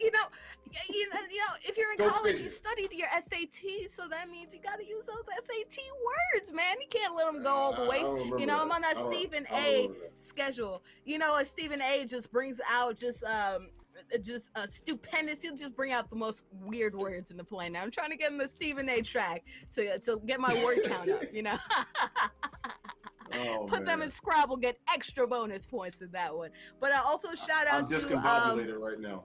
If you're in Go college, figure. you studied your SAT, so that means you got to use those SAT words, man. You can't let them go all the I waste. don't remember I'm on that that. Stephen I don't A. remember that. schedule. Stephen A. just brings out just stupendous. He'll just bring out the most weird words in the play. Now I'm trying to get in the Stephen A. track to get my word count up. Oh, Put them man. in Scrabble, get extra bonus points in that one. But I also shout out I'm to discombobulated right now.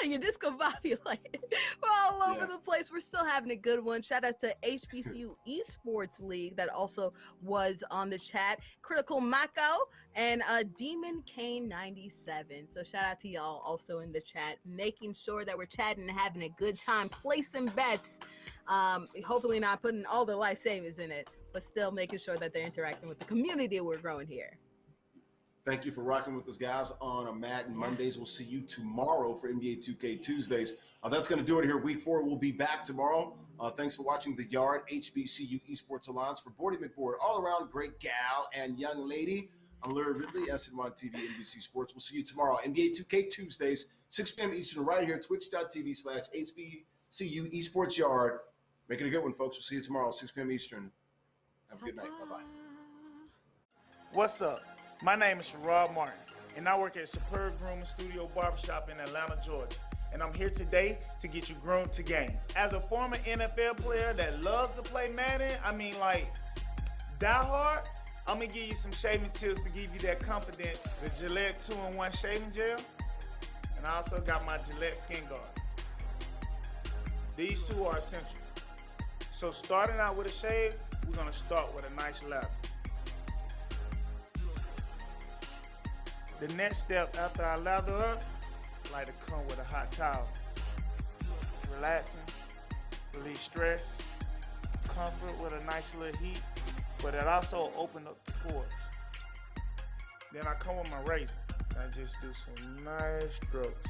you're discombobulated. We're all over Yeah. the place. We're still having a good one. Shout out to HBCU Esports League that also was on the chat. Critical Mako and Demon Kane 97. So shout out to y'all also in the chat, making sure that we're chatting and having a good time, placing bets. Hopefully not putting all the life savings in it, but still making sure that they're interacting with the community we're growing here. Thank you for rocking with us, guys, on a Madden Mondays. We'll see you tomorrow for NBA 2K Tuesdays. That's going to do it here. Week 4, we'll be back tomorrow. Thanks for watching The Yard, HBCU Esports Alliance. For Bordy McBoard, all-around great gal and young lady, I'm Larry Ridley, SNY TV, NBC Sports. We'll see you tomorrow. NBA 2K Tuesdays, 6 p.m. Eastern, right here, twitch.tv/HBCU Esports Yard. Make it a good one, folks. We'll see you tomorrow, 6 p.m. Eastern. Have a good night. Bye-bye. What's up? My name is Sherrod Martin, and I work at Superb Grooming Studio Barbershop in Atlanta, Georgia. And I'm here today to get you groomed to game. As a former NFL player that loves to play Madden, die hard, I'm gonna give you some shaving tips to give you that confidence. The Gillette 2-in-1 shaving gel, and I also got my Gillette Skin Guard. These two are essential. So starting out with a shave, we're gonna start with a nice lather. The next step after I lather up, I like to come with a hot towel. Relaxing, release stress, comfort with a nice little heat, but it also opens up the pores. Then I come with my razor, and I just do some nice strokes.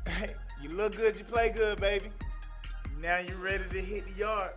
Hey, you look good, you play good, baby. Now you're ready to hit the yard.